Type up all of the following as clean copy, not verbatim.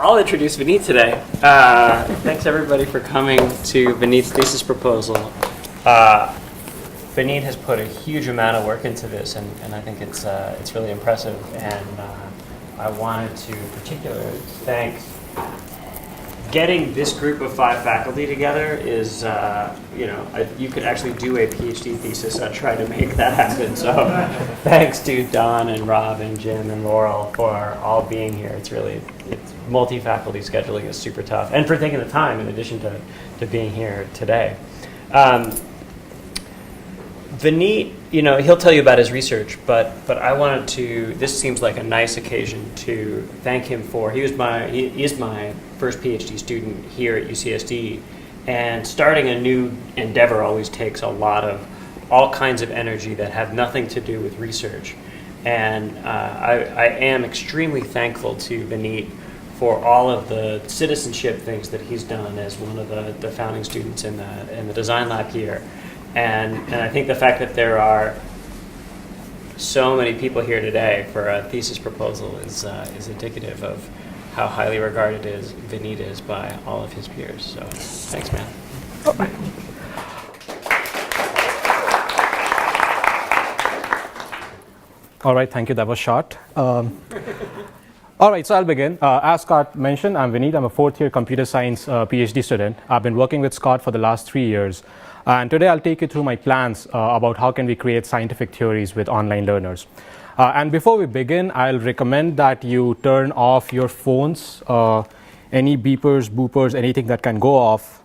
I'll introduce Vineet today. Thanks everybody for coming to Vineet's thesis proposal. Vineet has put a huge amount of work into this, and I think it's really impressive. And I wanted to particularly thank getting this group of 5 faculty together is, you could actually do a PhD thesis on trying to make that happen. So thanks to Don and Rob and Jim and Laurel for all being here. It's multi-faculty scheduling is super tough. And for taking the time in addition to being here today. Vineet, he'll tell you about his research, but I wanted to, this seems like a nice occasion to thank him for, he is my first PhD student here at UCSD, and starting a new endeavor always takes all kinds of energy that have nothing to do with research. And I am extremely thankful to Vineet for all of the citizenship things that he's done as one of the founding students in the design lab here. And I think the fact that there are so many people here today for a thesis proposal is indicative of how highly regarded Vineet is by all of his peers. So thanks, man. All right, thank you. That was short. All right, so I'll begin. As Scott mentioned, I'm Vineet. I'm a 4th-year computer science PhD student. I've been working with Scott for the last 3 years. And today I'll take you through my plans about how can we create scientific theories with online learners. And before we begin, I'll recommend that you turn off your phones, any beepers, boopers, anything that can go off.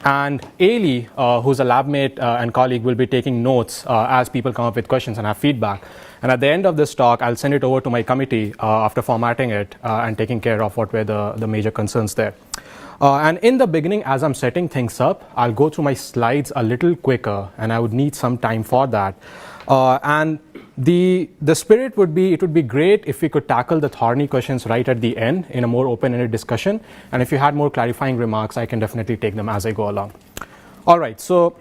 And Ailey, who's a lab mate and colleague, will be taking notes as people come up with questions and have feedback. And at the end of this talk, I'll send it over to my committee after formatting it and taking care of what were the major concerns there. And in the beginning, as I'm setting things up, I'll go through my slides a little quicker, and I would need some time for that. And the spirit would be, it would be great if we could tackle the thorny questions right at the end in a more open-ended discussion. And if you had more clarifying remarks, I can definitely take them as I go along. All right, so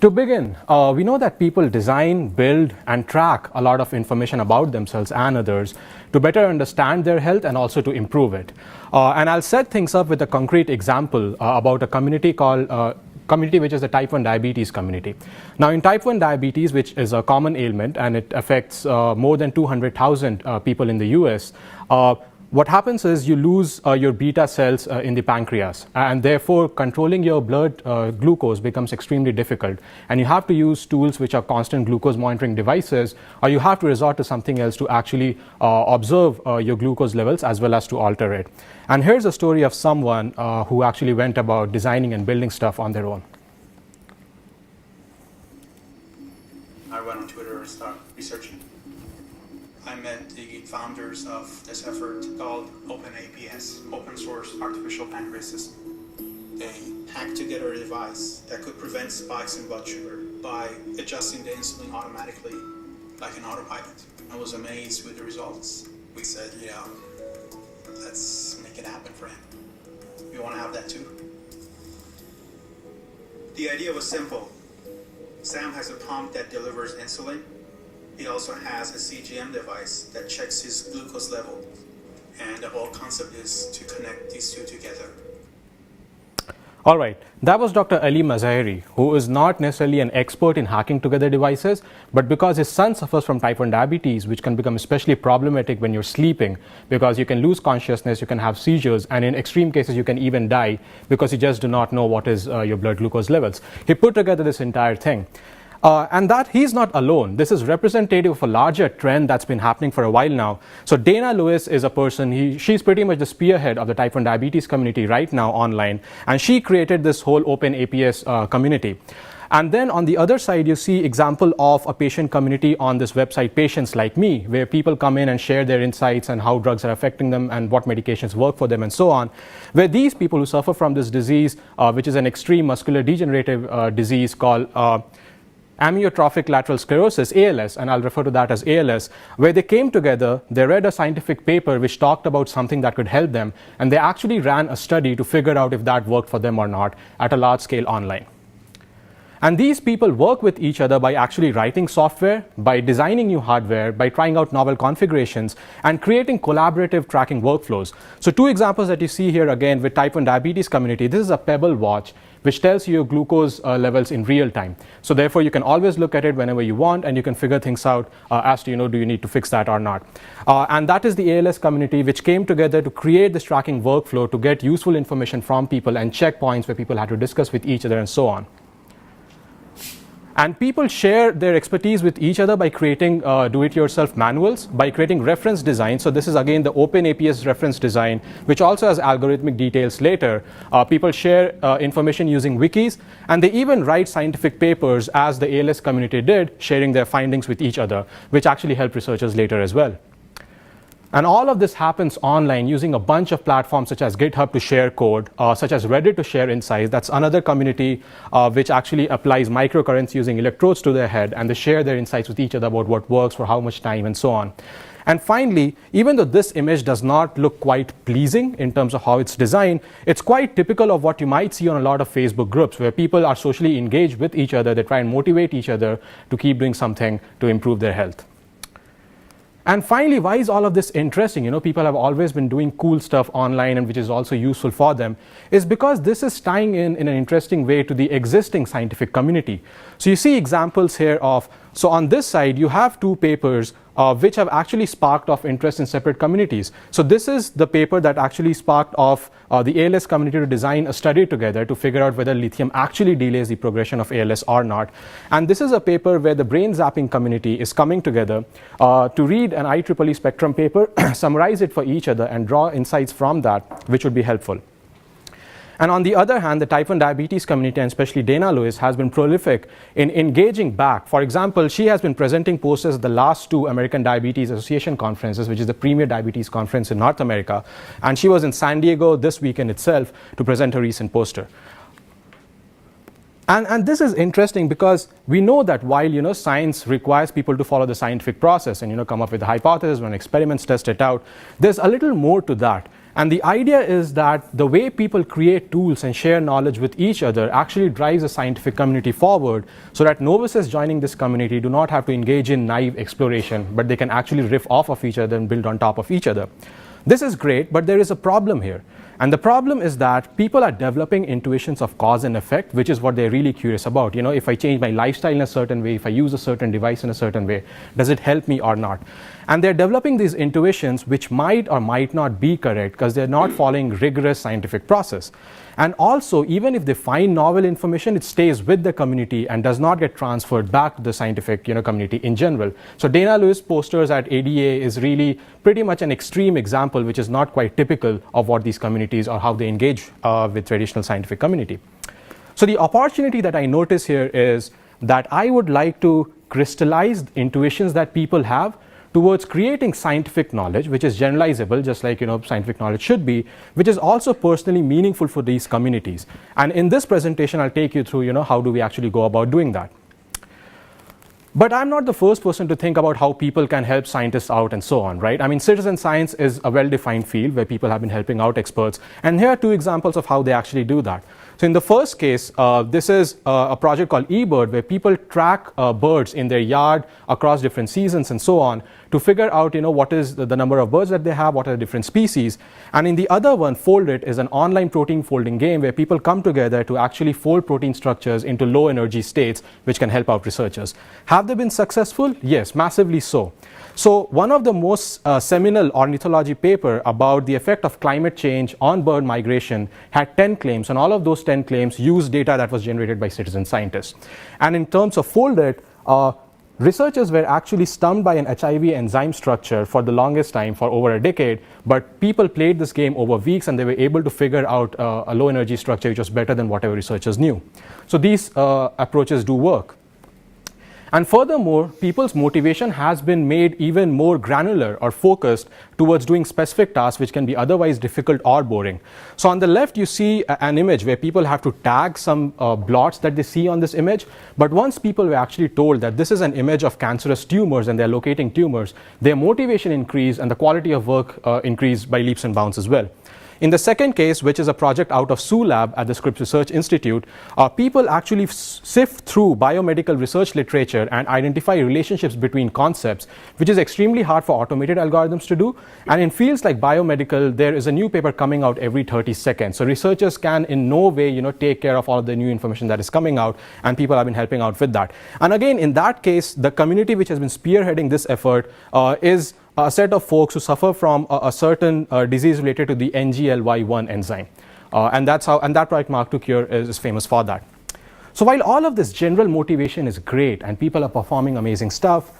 to begin, we know that people design, build, and track a lot of information about themselves and others to better understand their health and also to improve it. And I'll set things up with a concrete example about a community which is the type 1 diabetes community. Now, in type 1 diabetes, which is a common ailment and it affects more than 200,000 people in the US, what happens is you lose your beta cells in the pancreas, and therefore controlling your blood glucose becomes extremely difficult. And you have to use tools which are constant glucose monitoring devices, or you have to resort to something else to actually observe your glucose levels as well as to alter it. And here's a story of someone who actually went about designing and building stuff on their own. I went on Twitter and started researching. I met the founders of this effort called OpenAPS, Open Source Artificial Pancreas System. They hacked together a device that could prevent spikes in blood sugar by adjusting the insulin automatically, like an autopilot. I was amazed with the results. We said, let's make it happen for him. We want to have that too. The idea was simple. Sam has a pump that delivers insulin. He also has a CGM device that checks his glucose level. And the whole concept is to connect these two together. All right, that was Dr. Ali Mazaheri, who is not necessarily an expert in hacking together devices, but because his son suffers from type 1 diabetes, which can become especially problematic when you're sleeping, because you can lose consciousness, you can have seizures, and in extreme cases you can even die because you just do not know what is your blood glucose levels. He put together this entire thing. And that he's not alone. This is representative of a larger trend that's been happening for a while now. So Dana Lewis is a person, she's pretty much the spearhead of the type 1 diabetes community right now online. And she created this whole open APS community. And then on the other side, you see example of a patient community on this website, Patients Like Me, where people come in and share their insights and how drugs are affecting them and what medications work for them and so on. Where these people who suffer from this disease, which is an extreme muscular degenerative disease called amyotrophic lateral sclerosis, ALS, and I'll refer to that as ALS, where they came together, they read a scientific paper which talked about something that could help them, and they actually ran a study to figure out if that worked for them or not at a large scale online. And these people work with each other by actually writing software, by designing new hardware, by trying out novel configurations, and creating collaborative tracking workflows. So 2 examples that you see here again with type 1 diabetes community. This is a Pebble watch which tells you your glucose levels in real time. So therefore you can always look at it whenever you want, and you can figure things out as to, do you need to fix that or not. And that is the ALS community which came together to create this tracking workflow to get useful information from people and checkpoints where people had to discuss with each other and so on. And people share their expertise with each other by creating do-it-yourself manuals, by creating reference designs. So this is again the Open APS reference design, which also has algorithmic details later. People share information using wikis, and they even write scientific papers as the ALS community did, sharing their findings with each other, which actually help researchers later as well. And all of this happens online using a bunch of platforms such as GitHub to share code, such as Reddit to share insights. That's another community which actually applies microcurrents using electrodes to their head, and they share their insights with each other about what works for how much time and so on. And finally, even though this image does not look quite pleasing in terms of how it's designed, it's quite typical of what you might see on a lot of Facebook groups where people are socially engaged with each other. They try and motivate each other to keep doing something to improve their health. And finally, why is all of this interesting? People have always been doing cool stuff online, and which is also useful for them, is because this is tying in an interesting way to the existing scientific community. So you see examples here of, so on this side, you have 2 papers which have actually sparked off interest in separate communities. So this is the paper that actually sparked off the ALS community to design a study together to figure out whether lithium actually delays the progression of ALS or not. And this is a paper where the brain zapping community is coming together to read an IEEE spectrum paper, summarize it for each other, and draw insights from that, which would be helpful. And on the other hand, the type 1 diabetes community, and especially Dana Lewis, has been prolific in engaging back. For example, she has been presenting posters at the last 2 American Diabetes Association conferences, which is the premier diabetes conference in North America. And she was in San Diego this weekend itself to present a recent poster. And this is interesting because we know that while science requires people to follow the scientific process and come up with a hypothesis, run experiments, test it out, there's a little more to that. And the idea is that the way people create tools and share knowledge with each other actually drives the scientific community forward, so that novices joining this community do not have to engage in naive exploration, but they can actually riff off of each other and build on top of each other. This is great, but there is a problem here. And the problem is that people are developing intuitions of cause and effect, which is what they're really curious about. If I change my lifestyle in a certain way, if I use a certain device in a certain way, does it help me or not? And they're developing these intuitions which might or might not be correct because they're not following rigorous scientific process. And also, even if they find novel information, it stays with the community and does not get transferred back to the scientific community in general. So Dana Lewis posters at ADA is really pretty much an extreme example, which is not quite typical of what these communities or how they engage with traditional scientific community. So the opportunity that I notice here is that I would like to crystallize intuitions that people have towards creating scientific knowledge, which is generalizable, just like scientific knowledge should be, which is also personally meaningful for these communities. And in this presentation, I'll take you through how do we actually go about doing that. But I'm not the first person to think about how people can help scientists out and so on, right? I mean, citizen science is a well-defined field where people have been helping out experts. And here are 2 examples of how they actually do that. So in the first case, this is a project called eBird, where people track birds in their yard across different seasons and so on to figure out what is the number of birds that they have, what are the different species. And in the other one, Fold It, is an online protein folding game where people come together to actually fold protein structures into low energy states, which can help out researchers. Have they been successful? Yes, massively so. So one of the most seminal ornithology paper about the effect of climate change on bird migration had 10 claims, and all of those 10 claims used data that was generated by citizen scientists. And in terms of Fold It, researchers were actually stumped by an HIV enzyme structure for the longest time, for over a decade, but people played this game over weeks and they were able to figure out a low energy structure which was better than whatever researchers knew. So these approaches do work. And furthermore, people's motivation has been made even more granular or focused towards doing specific tasks which can be otherwise difficult or boring. So on the left, you see an image where people have to tag some blots that they see on this image. But once people were actually told that this is an image of cancerous tumors and they're locating tumors, their motivation increased and the quality of work increased by leaps and bounds as well. In the second case, which is a project out of Sioux Lab at the Scripps Research Institute, people actually sift through biomedical research literature and identify relationships between concepts, which is extremely hard for automated algorithms to do. And in fields like biomedical, there is a new paper coming out every 30 seconds. So researchers can in no way, take care of all of the new information that is coming out, and people have been helping out with that. And again, in that case, the community which has been spearheading this effort is a set of folks who suffer from a certain disease related to the NGLY1 enzyme. And that project Mark took here is famous for that. So while all of this general motivation is great and people are performing amazing stuff,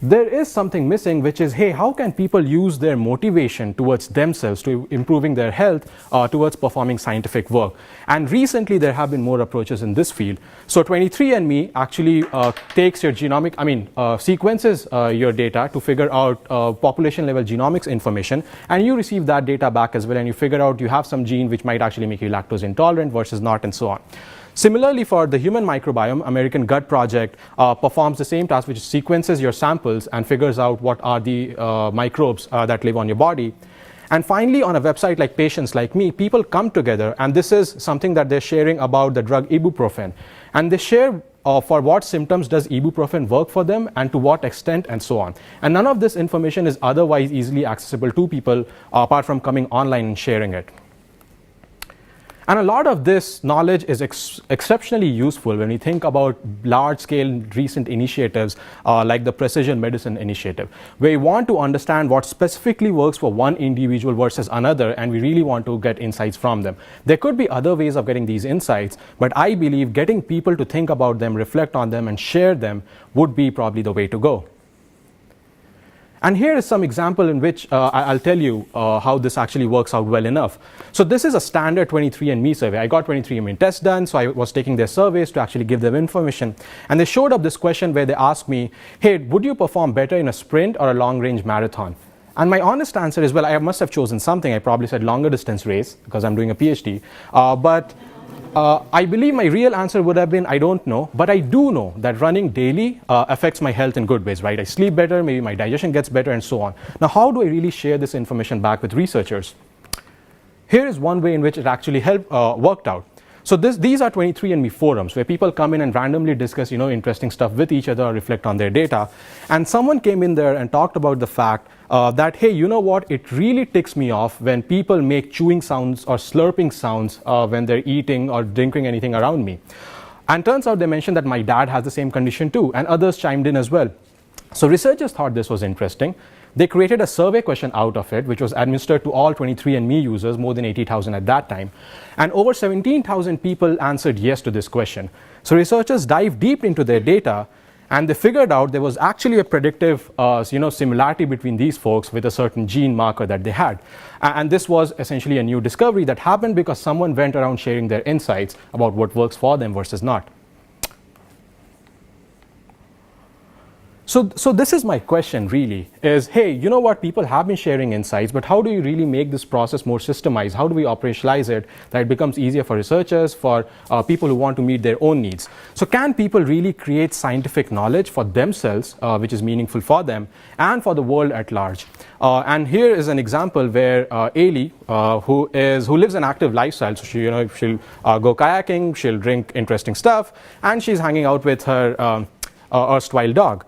there is something missing, which is, hey, how can people use their motivation towards themselves, to improving their health, towards performing scientific work? And recently, there have been more approaches in this field. So 23andMe actually takes your sequences your data to figure out population-level genomics information, and you receive that data back as well, and you figure out you have some gene which might actually make you lactose intolerant versus not, and so on. Similarly, for the human microbiome, American Gut Project performs the same task, which sequences your samples and figures out what are the microbes that live on your body. And finally, on a website like Patients Like Me, people come together, and this is something that they're sharing about the drug ibuprofen. And they share for what symptoms does ibuprofen work for them, and to what extent, and so on. And none of this information is otherwise easily accessible to people apart from coming online and sharing it. And a lot of this knowledge is exceptionally useful when we think about large-scale recent initiatives like the Precision Medicine Initiative, where we want to understand what specifically works for one individual versus another, and we really want to get insights from them. There could be other ways of getting these insights, but I believe getting people to think about them, reflect on them, and share them would be probably the way to go. And here is some example in which I'll tell you how this actually works out well enough. So this is a standard 23andMe survey. I got 23andMe tests done, so I was taking their surveys to actually give them information. And they showed up this question where they asked me, hey, would you perform better in a sprint or a long-range marathon? And my honest answer is, well, I must have chosen something. I probably said longer distance race because I'm doing a PhD. I believe my real answer would have been, I don't know, but I do know that running daily affects my health in good ways, right? I sleep better, maybe my digestion gets better, and so on. Now, how do I really share this information back with researchers? Here is one way in which it actually worked out. So these are 23andMe forums where people come in and randomly discuss, interesting stuff with each other or reflect on their data. And someone came in there and talked about the fact that, hey, you know what? It really ticks me off when people make chewing sounds or slurping sounds when they're eating or drinking anything around me. And turns out they mentioned that my dad has the same condition too, and others chimed in as well. So researchers thought this was interesting. They created a survey question out of it, which was administered to all 23andMe users, more than 80,000 at that time. And over 17,000 people answered yes to this question. So researchers dived deep into their data, and they figured out there was actually a predictive similarity between these folks with a certain gene marker that they had. And this was essentially a new discovery that happened because someone went around sharing their insights about what works for them versus not. So this is my question really, is, hey, you know what, people have been sharing insights, but how do you really make this process more systemized? How do we operationalize it that it becomes easier for researchers, for people who want to meet their own needs? So can people really create scientific knowledge for themselves, which is meaningful for them, and for the world at large? And here is an example where Ailey, who lives an active lifestyle, so she'll go kayaking, she'll drink interesting stuff, and she's hanging out with her erstwhile dog.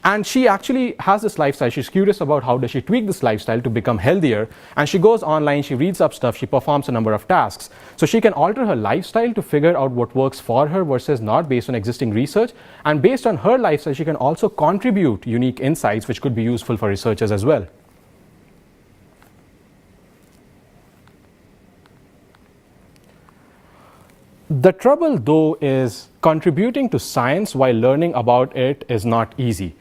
And she actually has this lifestyle. She's curious about how does she tweak this lifestyle to become healthier. And she goes online, she reads up stuff, she performs a number of tasks. So she can alter her lifestyle to figure out what works for her versus not based on existing research. And based on her lifestyle, she can also contribute unique insights which could be useful for researchers as well. The trouble, though, is contributing to science while learning about it is not easy.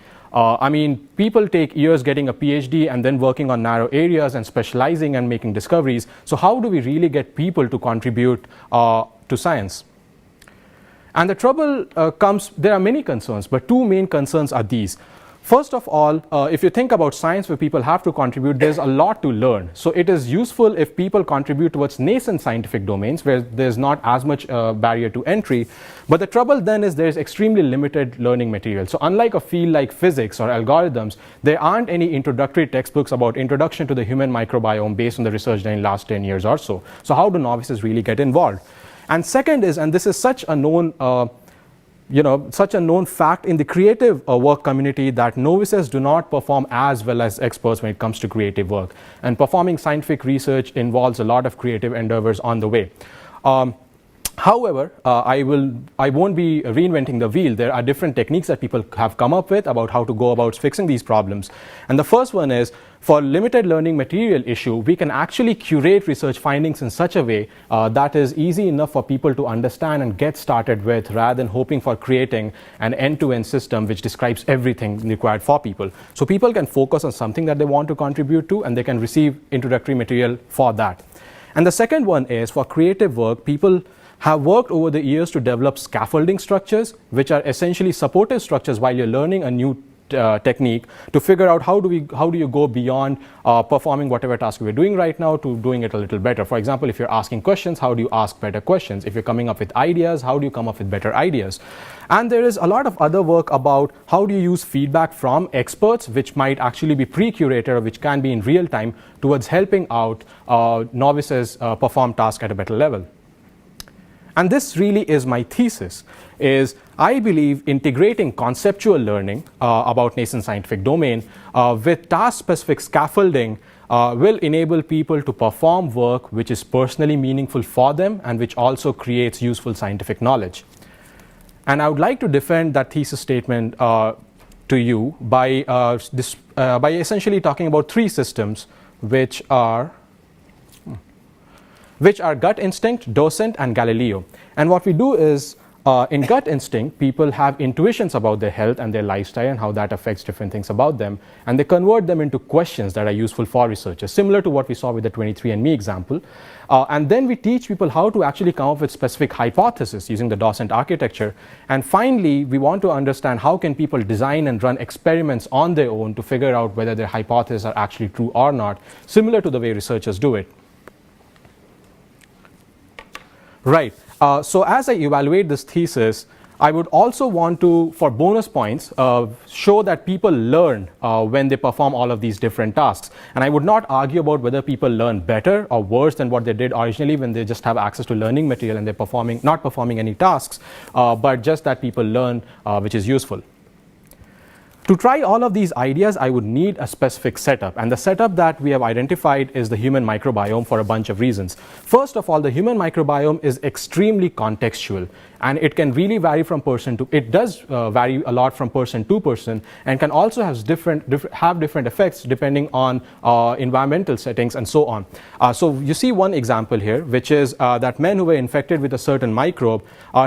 People take years getting a PhD and then working on narrow areas and specializing and making discoveries. So how do we really get people to contribute to science? And the trouble there are many concerns, but two main concerns are these. First of all, if you think about science where people have to contribute, there's a lot to learn. So it is useful if people contribute towards nascent scientific domains where there's not as much barrier to entry. But the trouble then is there's extremely limited learning material. So unlike a field like physics or algorithms, there aren't any introductory textbooks about introduction to the human microbiome based on the research done in the last 10 years or so. So how do novices really get involved? And second is, and this is such a known such a known fact in the creative work community, that novices do not perform as well as experts when it comes to creative work. And performing scientific research involves a lot of creative endeavors on the way. However, I won't be reinventing the wheel. There are different techniques that people have come up with about how to go about fixing these problems. And the first one is, for limited learning material issue, we can actually curate research findings in such a way that is easy enough for people to understand and get started with, rather than hoping for creating an end-to-end system which describes everything required for people. So people can focus on something that they want to contribute to, and they can receive introductory material for that. And the second one is, for creative work, people have worked over the years to develop scaffolding structures, which are essentially supportive structures while you're learning a new technique, to figure out how do you go beyond performing whatever task we're doing right now to doing it a little better. For example, if you're asking questions, how do you ask better questions? If you're coming up with ideas, how do you come up with better ideas? And there is a lot of other work about how do you use feedback from experts, which might actually be pre-curated or which can be in real time, towards helping out novices perform tasks at a better level. And this really is my thesis, is I believe integrating conceptual learning about nascent scientific domain with task-specific scaffolding will enable people to perform work which is personally meaningful for them and which also creates useful scientific knowledge. And I would like to defend that thesis statement to you by essentially talking about three systems, which are gut instinct, docent, and Galileo. And what we do is, in gut instinct, people have intuitions about their health and their lifestyle and how that affects different things about them, and they convert them into questions that are useful for researchers, similar to what we saw with the 23andMe example. And then we teach people how to actually come up with specific hypotheses using the docent architecture. And finally, we want to understand how can people design and run experiments on their own to figure out whether their hypotheses are actually true or not, similar to the way researchers do it. Right. So as I evaluate this thesis, I would also want to, for bonus points, show that people learn when they perform all of these different tasks. And I would not argue about whether people learn better or worse than what they did originally when they just have access to learning material and they're not performing any tasks, but just that people learn which is useful. To try all of these ideas, I would need a specific setup, and the setup that we have identified is the human microbiome for a bunch of reasons. First of all, the human microbiome is extremely contextual, and it can really vary from person to, it does vary a lot from person to person, and can also have different effects depending on environmental settings and so on. So you see one example here, which is that men who were infected with a certain microbe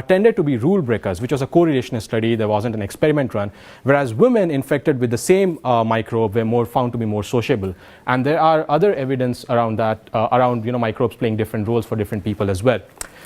tended to be rule breakers, which was a correlationist study. There wasn't an experiment run, whereas women infected with the same microbe were found to be more sociable. And there are other evidence around that, around microbes playing different roles for different people as well.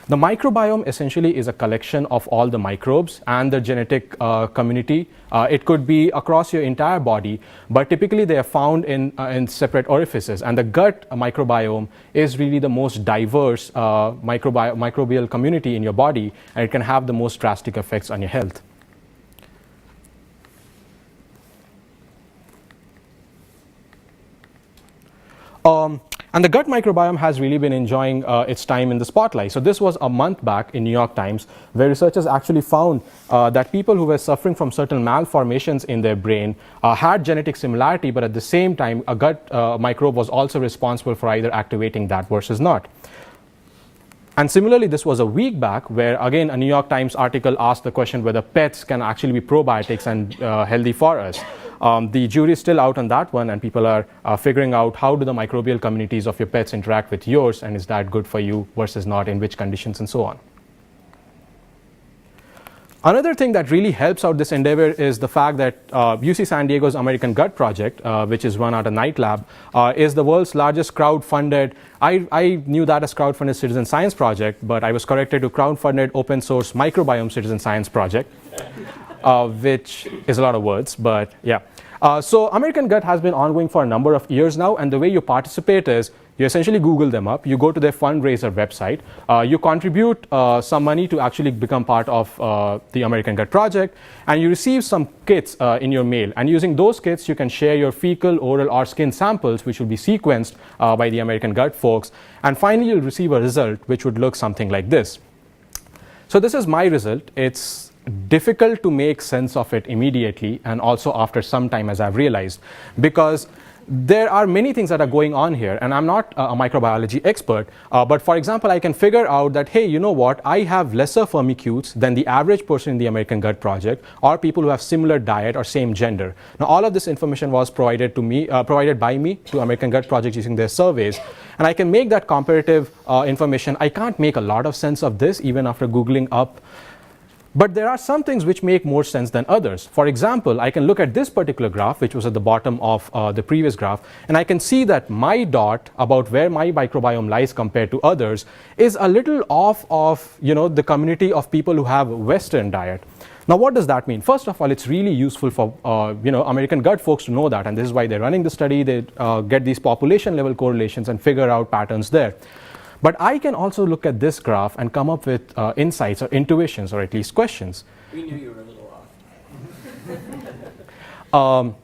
The microbiome essentially is a collection of all the microbes and the genetic community. It could be across your entire body, but typically they are found in separate orifices. And the gut microbiome is really the most diverse microbial community in your body, and it can have the most drastic effects on your health. And the gut microbiome has really been enjoying its time in the spotlight. So this was a month back in New York Times, where researchers actually found that people who were suffering from certain malformations in their brain had genetic similarity, but at the same time, a gut microbe was also responsible for either activating that versus not. And similarly, this was a week back where, again, a New York Times article asked the question whether pets can actually be probiotics and healthy for us. The jury is still out on that one, and people are figuring out how do the microbial communities of your pets interact with yours, and is that good for you versus not, in which conditions, and so on. Another thing that really helps out this endeavor is the fact that UC San Diego's American Gut Project, which is run at a night lab, is the world's largest crowd-funded, I knew that as crowd-funded citizen science project, but I was corrected to crowd-funded open source microbiome citizen science project, which is a lot of words, but yeah. So American Gut has been ongoing for a number of years now, and the way you participate is you essentially Google them up, you go to their fundraiser website, you contribute some money to actually become part of the American Gut project, and you receive some kits in your mail. And using those kits, you can share your fecal, oral, or skin samples, which will be sequenced by the American Gut folks. And finally, you'll receive a result, which would look something like this. So this is my result. It's difficult to make sense of it immediately and also after some time, as I've realized, because there are many things that are going on here, and I'm not a microbiology expert, but for example, I can figure out that, hey, you know what, I have lesser firmicutes than the average person in the American Gut Project, or people who have similar diet or same gender. Now, all of this information was provided by me to American Gut Project using their surveys, and I can make that comparative information. I can't make a lot of sense of this even after Googling up. But there are some things which make more sense than others. For example, I can look at this particular graph, which was at the bottom of the previous graph, and I can see that my dot about where my microbiome lies compared to others is a little off of the community of people who have Western diet. Now, what does that mean? First of all, it's really useful for American Gut folks to know that, and this is why they're running the study. They get these population level correlations and figure out patterns there. But I can also look at this graph and come up with insights or intuitions, or at least questions. We knew you were a little off.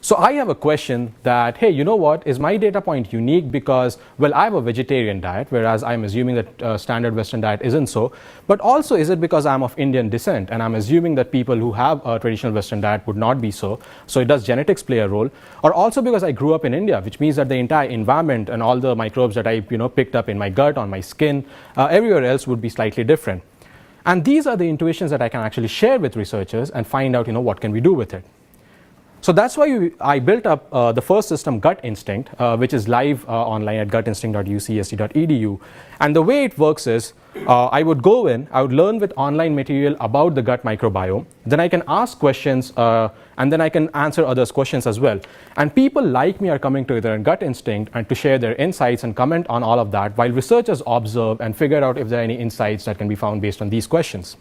So I have a question that, hey, you know what, is my data point unique because, well, I have a vegetarian diet, whereas I'm assuming that standard Western diet isn't so, but also is it because I'm of Indian descent and I'm assuming that people who have a traditional Western diet would not be so, does genetics play a role? Or also because I grew up in India, which means that the entire environment and all the microbes that I picked up in my gut, on my skin, everywhere else would be slightly different. And these are the intuitions that I can actually share with researchers and find out what can we do with it. So that's why I built up the first system, Gut Instinct, which is live online at gutinstinct.ucsd.edu. And the way it works is I would go in, I would learn with online material about the gut microbiome. Then I can ask questions, and then I can answer others' questions as well. And people like me are coming together in Gut Instinct and to share their insights and comment on all of that, while researchers observe and figure out if there are any insights that can be found based on these questions.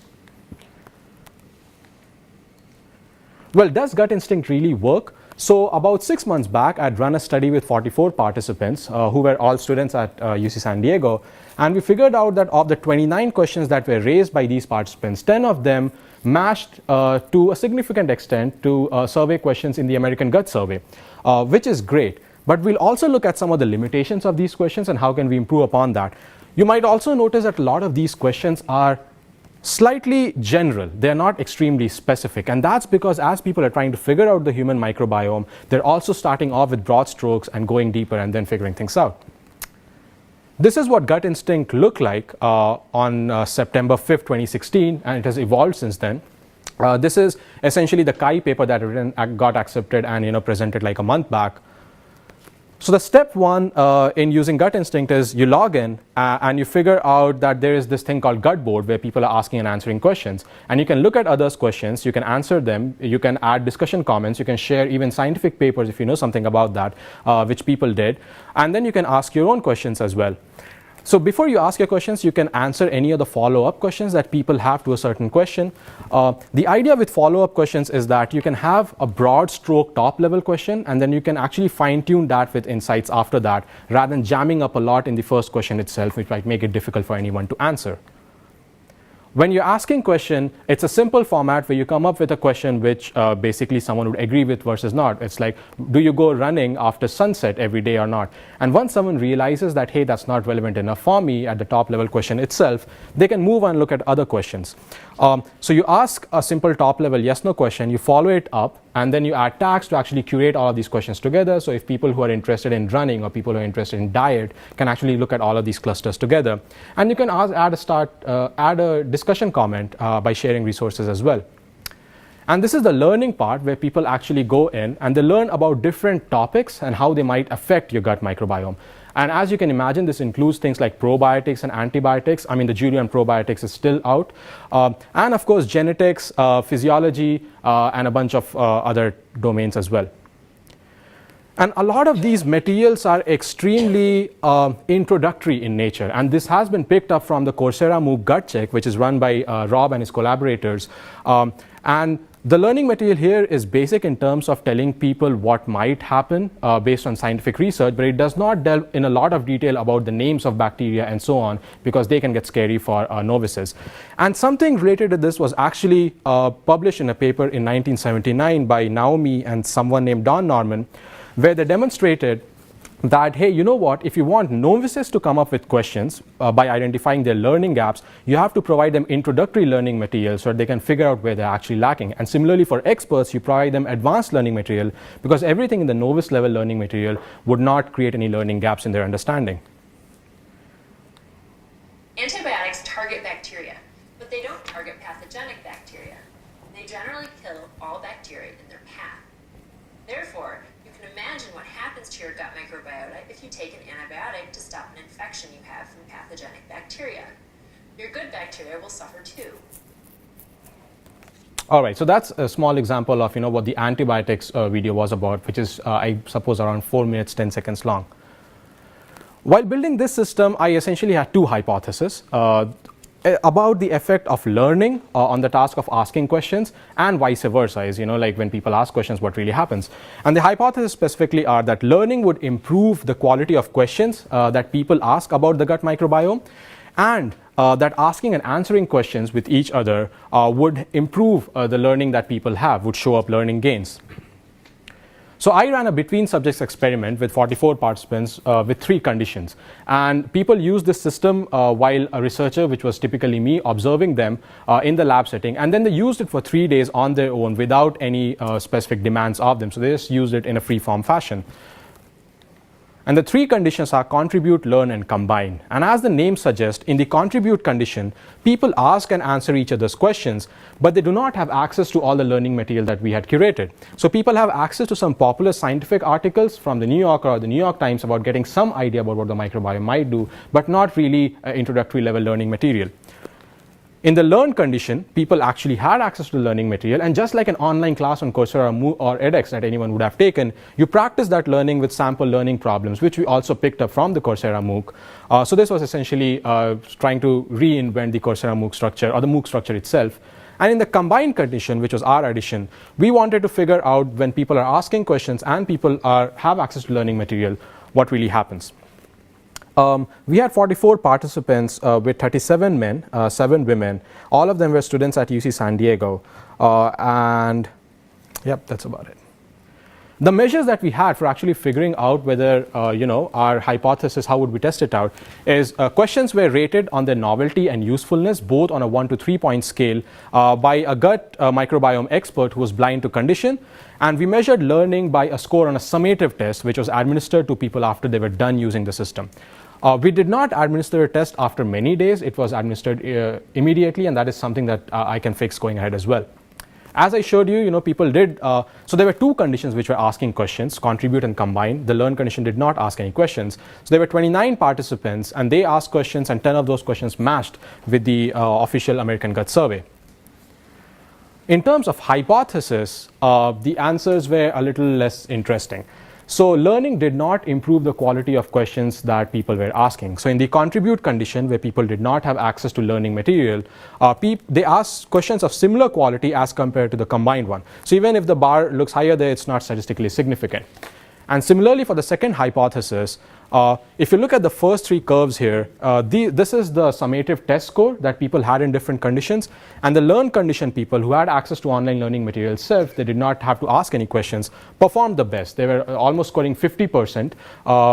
Well, does Gut Instinct really work? So about 6 months back, I'd run a study with 44 participants who were all students at UC San Diego. And we figured out that of the 29 questions that were raised by these participants, 10 of them matched to a significant extent to survey questions in the American Gut Survey, which is great. But we'll also look at some of the limitations of these questions and how can we improve upon that. You might also notice that a lot of these questions are slightly general. They're not extremely specific, and that's because as people are trying to figure out the human microbiome, they're also starting off with broad strokes and going deeper and then figuring things out. This is what Gut Instinct looked like on September 5th, 2016, and it has evolved since then. This is essentially the Chi paper that got accepted and presented like a month back. So the step one in using Gut Instinct is you log in and you figure out that there is this thing called Gut Board where people are asking and answering questions. And you can look at others' questions, you can answer them, you can add discussion comments, you can share even scientific papers if you know something about that, which people did. And then you can ask your own questions as well. So before you ask your questions, you can answer any of the follow-up questions that people have to a certain question. The idea with follow-up questions is that you can have a broad stroke top-level question, and then you can actually fine-tune that with insights after that, rather than jamming up a lot in the first question itself, which might make it difficult for anyone to answer. When you're asking question, it's a simple format where you come up with a question which basically someone would agree with versus not. It's like, do you go running after sunset every day or not? And once someone realizes that, hey, that's not relevant enough for me at the top level question itself, they can move on and look at other questions. So you ask a simple top level yes no question, you follow it up, and then you add tags to actually curate all of these questions together. So if people who are interested in running or people who are interested in diet can actually look at all of these clusters together. And you can add a discussion comment by sharing resources as well. And this is the learning part where people actually go in and they learn about different topics and how they might affect your gut microbiome. And as you can imagine, this includes things like probiotics and antibiotics. I mean, the jury on probiotics is still out. And of course, genetics, physiology, and a bunch of other domains as well. And a lot of these materials are extremely introductory in nature. And this has been picked up from the Coursera MOOC Gut Check, which is run by Rob and his collaborators. And The learning material here is basic in terms of telling people what might happen based on scientific research, but it does not delve in a lot of detail about the names of bacteria and so on, because they can get scary for novices. And something related to this was actually published in a paper in 1979 by Naomi and someone named Don Norman, where they demonstrated that, hey, you know what, if you want novices to come up with questions by identifying their learning gaps, you have to provide them introductory learning material so that they can figure out where they're actually lacking. And similarly for experts, you provide them advanced learning material, because everything in the novice level learning material would not create any learning gaps in their understanding. Antibiotics target bacteria, but they don't target pathogenic bacteria. They generally kill all bacteria in their path. Therefore, imagine what happens to your gut microbiota if you take an antibiotic to stop an infection you have from pathogenic bacteria. Your good bacteria will suffer too. All right, so that's a small example of what the antibiotics video was about, which is I suppose around 4 minutes 10 seconds long. While building this system, I essentially had two hypotheses about the effect of learning on the task of asking questions, and vice versa, is like when people ask questions, what really happens. And the hypotheses specifically are that learning would improve the quality of questions that people ask about the gut microbiome, and that asking and answering questions with each other would improve the learning that people have, would show up learning gains. So I ran a between subjects experiment with 44 participants with 3 conditions. And people used this system while a researcher, which was typically me, observing them in the lab setting. And then they used it for 3 days on their own without any specific demands of them. So they just used it in a free-form fashion. And the 3 conditions are contribute, learn, and combine. And as the name suggests, in the contribute condition, people ask and answer each other's questions, but they do not have access to all the learning material that we had curated. So people have access to some popular scientific articles from the New Yorker or the New York Times about getting some idea about what the microbiome might do, but not really introductory level learning material. In the learn condition, people actually had access to the learning material, and just like an online class on Coursera or edX that anyone would have taken, you practice that learning with sample learning problems, which we also picked up from the Coursera MOOC. So this was essentially trying to reinvent the Coursera MOOC structure, or the MOOC structure itself. And in the combined condition, which was our addition, we wanted to figure out when people are asking questions and people have access to learning material, what really happens. We had 44 participants with 37 men, 7 women. All of them were students at UC San Diego. And yep, that's about it. The measures that we had for actually figuring out whether, our hypothesis, how would we test it out, is questions were rated on their novelty and usefulness, both on a 1 to 3 point scale, by a gut microbiome expert who was blind to condition. And we measured learning by a score on a summative test, which was administered to people after they were done using the system. We did not administer a test after many days. It was administered immediately, and that is something that I can fix going ahead as well. As I showed you, people did, so there were 2 conditions which were asking questions, contribute and combine. The learn condition did not ask any questions. So there were 29 participants, and they asked questions, and 10 of those questions matched with the official American Gut Survey. In terms of hypothesis, the answers were a little less interesting. So learning did not improve the quality of questions that people were asking. So in the contribute condition, where people did not have access to learning material, they asked questions of similar quality as compared to the combined one. So even if the bar looks higher there, it's not statistically significant. And similarly for the second hypothesis, if you look at the first 3 curves here, this is the summative test score that people had in different conditions. And the learn condition people who had access to online learning material itself, they did not have to ask any questions, performed the best. They were almost scoring 50%,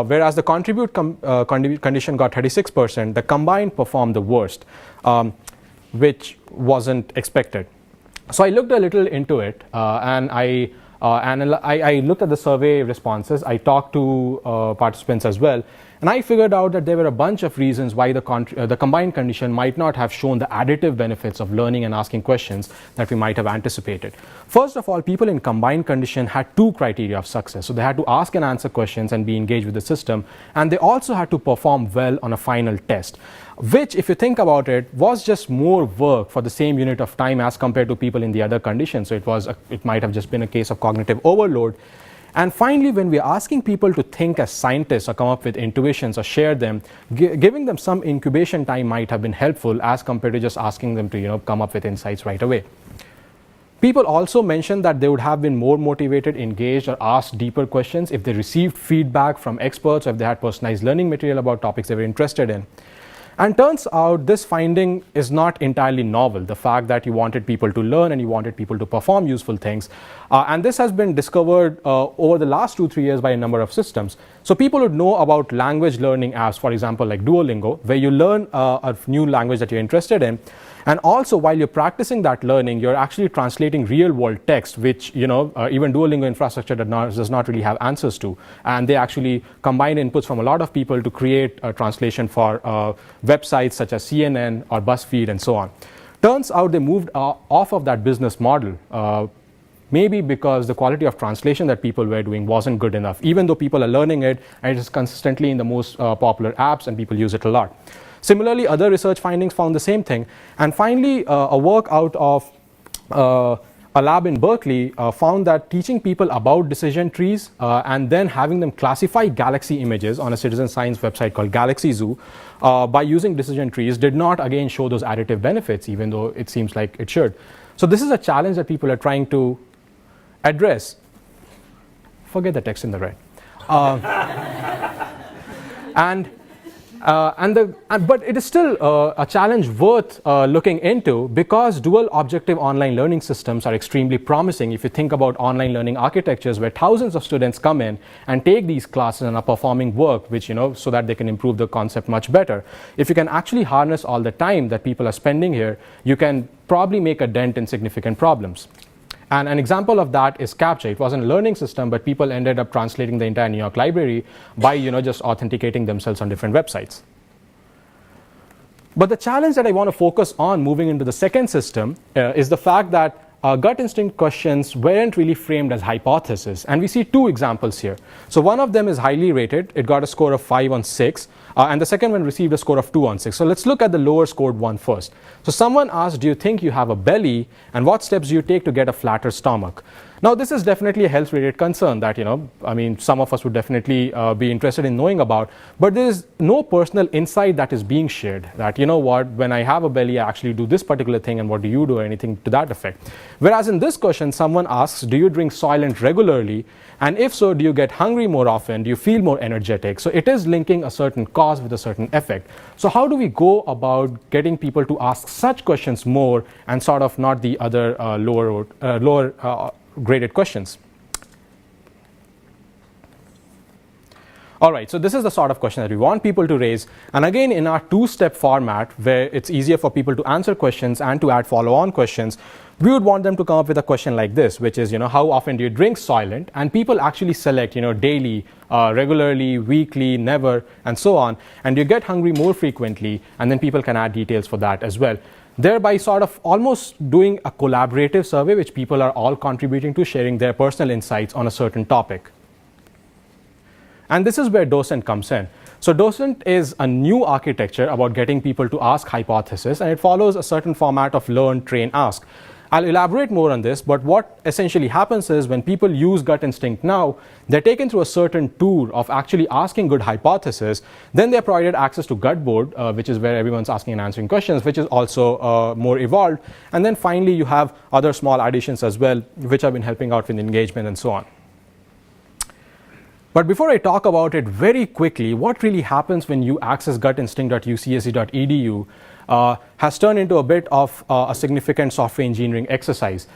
whereas the contribute condition got 36%. The combined performed the worst, which wasn't expected. So I looked a little into it, and I looked at the survey responses. I talked to participants as well, and I figured out that there were a bunch of reasons why the combined condition might not have shown the additive benefits of learning and asking questions that we might have anticipated. First of all, people in combined condition had 2 criteria of success. So they had to ask and answer questions and be engaged with the system, and they also had to perform well on a final test, which, if you think about it, was just more work for the same unit of time as compared to people in the other conditions. So it might have just been a case of cognitive overload. And finally, when we're asking people to think as scientists or come up with intuitions or share them, giving them some incubation time might have been helpful as compared to just asking them to come up with insights right away. People also mentioned that they would have been more motivated, engaged, or asked deeper questions if they received feedback from experts or if they had personalized learning material about topics they were interested in. And turns out this finding is not entirely novel, the fact that you wanted people to learn and you wanted people to perform useful things. And this has been discovered over the last 2-3 years by a number of systems. So people would know about language learning apps, for example, like Duolingo, where you learn a new language that you're interested in. And also, while you're practicing that learning, you're actually translating real-world text, which even Duolingo infrastructure does not really have answers to. And they actually combine inputs from a lot of people to create a translation for websites such as CNN or BuzzFeed and so on. Turns out they moved off of that business model, maybe because the quality of translation that people were doing wasn't good enough, even though people are learning it and it is consistently in the most popular apps and people use it a lot. Similarly, other research findings found the same thing. And finally, a work out of a lab in Berkeley found that teaching people about decision trees and then having them classify galaxy images on a citizen science website called Galaxy Zoo by using decision trees did not again show those additive benefits, even though it seems like it should. So this is a challenge that people are trying to address. Forget the text in the red. But it is still a challenge worth looking into, because dual objective online learning systems are extremely promising if you think about online learning architectures where thousands of students come in and take these classes and are performing work which so that they can improve the concept much better. If you can actually harness all the time that people are spending here, you can probably make a dent in significant problems. And an example of that is CAPTCHA. It wasn't a learning system, but people ended up translating the entire New York library by just authenticating themselves on different websites. But the challenge that I want to focus on moving into the second system is the fact that gut instinct questions weren't really framed as hypotheses. And we see two examples here. So one of them is highly rated. It got a score of 5 on 6. And the second one received a score of 2 on 6. So let's look at the lower scored one first. So someone asked, do you think you have a belly? And what steps do you take to get a flatter stomach? Now, this is definitely a health-related concern that, some of us would definitely be interested in knowing about. But there is no personal insight that is being shared that, when I have a belly, I actually do this particular thing, and what do you do, or anything to that effect. Whereas in this question, someone asks, do you drink Soylent regularly? And if so, do you get hungry more often? Do you feel more energetic? So it is linking a certain cause with a certain effect. So how do we go about getting people to ask such questions more and sort of not the other lower graded questions? All right, so this is the sort of question that we want people to raise. And again, in our two-step format, where it's easier for people to answer questions and to add follow-on questions, we would want them to come up with a question like this, which is, how often do you drink Soylent? And people actually select, daily, regularly, weekly, never, and so on. And you get hungry more frequently, and then people can add details for that as well. Thereby sort of almost doing a collaborative survey, which people are all contributing to, sharing their personal insights on a certain topic. And this is where Docent comes in. So Docent is a new architecture about getting people to ask hypotheses, and it follows a certain format of learn, train, ask. I'll elaborate more on this, but what essentially happens is when people use gut instinct now, they're taken through a certain tour of actually asking good hypotheses. Then they're provided access to Gutboard, which is where everyone's asking and answering questions, which is also more evolved. And then finally, you have other small additions as well, which have been helping out with engagement and so on. But before I talk about it very quickly, what really happens when you access gutinstinct.ucsc.edu has turned into a bit of a significant software engineering exercise.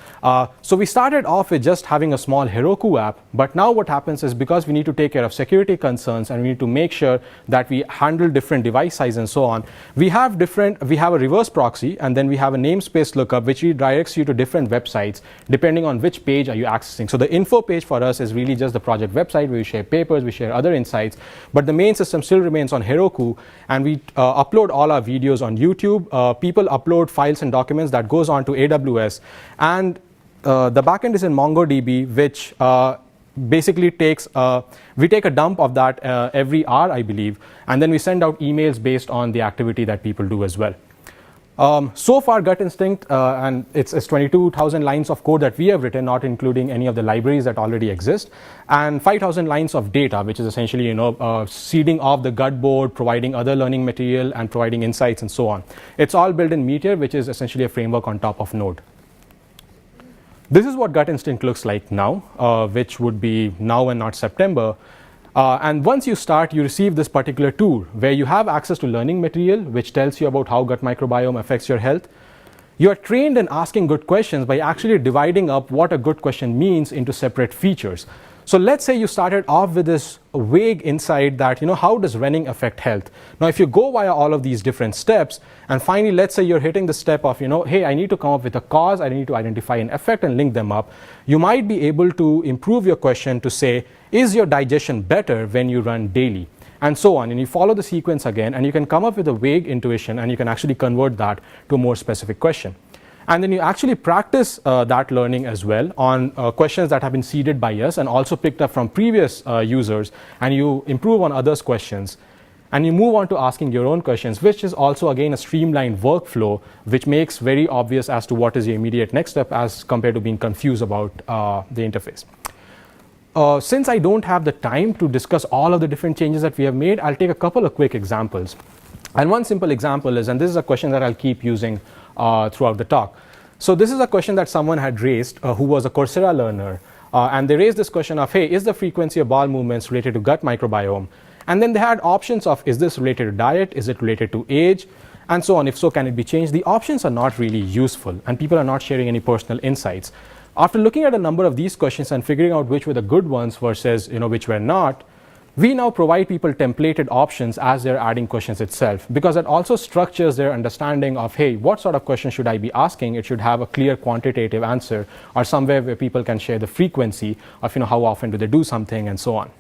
So we started off with just having a small Heroku app, but now what happens is because we need to take care of security concerns and we need to make sure that we handle different device size and so on, we have a reverse proxy, and then we have a namespace lookup which redirects you to different websites depending on which page are you accessing. So the info page for us is really just the project website where we share papers, we share other insights, but the main system still remains on Heroku, and we upload all our videos on YouTube. People upload files and documents that goes on to AWS, and the backend is in MongoDB, which basically we take a dump of that every hour, I believe, and then we send out emails based on the activity that people do as well. So far, Gut Instinct, and it's 22,000 lines of code that we have written, not including any of the libraries that already exist, and 5,000 lines of data, which is essentially, seeding off the Gutboard, providing other learning material, and providing insights and so on. It's all built in Meteor, which is essentially a framework on top of Node. This is what gut instinct looks like now, which would be now and not September. And once you start, you receive this particular tool where you have access to learning material, which tells you about how gut microbiome affects your health. You are trained in asking good questions by actually dividing up what a good question means into separate features. So let's say you started off with this vague insight that, how does running affect health? Now, if you go via all of these different steps, and finally, let's say you're hitting the step of, hey, I need to come up with a cause, I need to identify an effect and link them up, you might be able to improve your question to say, is your digestion better when you run daily? And so on. And you follow the sequence again, and you can come up with a vague intuition, and you can actually convert that to a more specific question. And then you actually practice that learning as well on questions that have been seeded by us and also picked up from previous users, and you improve on others' questions. And you move on to asking your own questions, which is also, again, a streamlined workflow, which makes very obvious as to what is your immediate next step as compared to being confused about the interface. Since I don't have the time to discuss all of the different changes that we have made, I'll take a couple of quick examples. And one simple example is, and this is a question that I'll keep using throughout the talk. So this is a question that someone had raised who was a Coursera learner. And they raised this question of, hey, is the frequency of bowel movements related to gut microbiome? And then they had options of, is this related to diet? Is it related to age? And so on. If so, can it be changed? The options are not really useful, and people are not sharing any personal insights. After looking at a number of these questions and figuring out which were the good ones versus which were not, we now provide people templated options as they're adding questions itself, because it also structures their understanding of, hey, what sort of question should I be asking? It should have a clear quantitative answer, or somewhere where people can share the frequency of how often do they do something, and so on.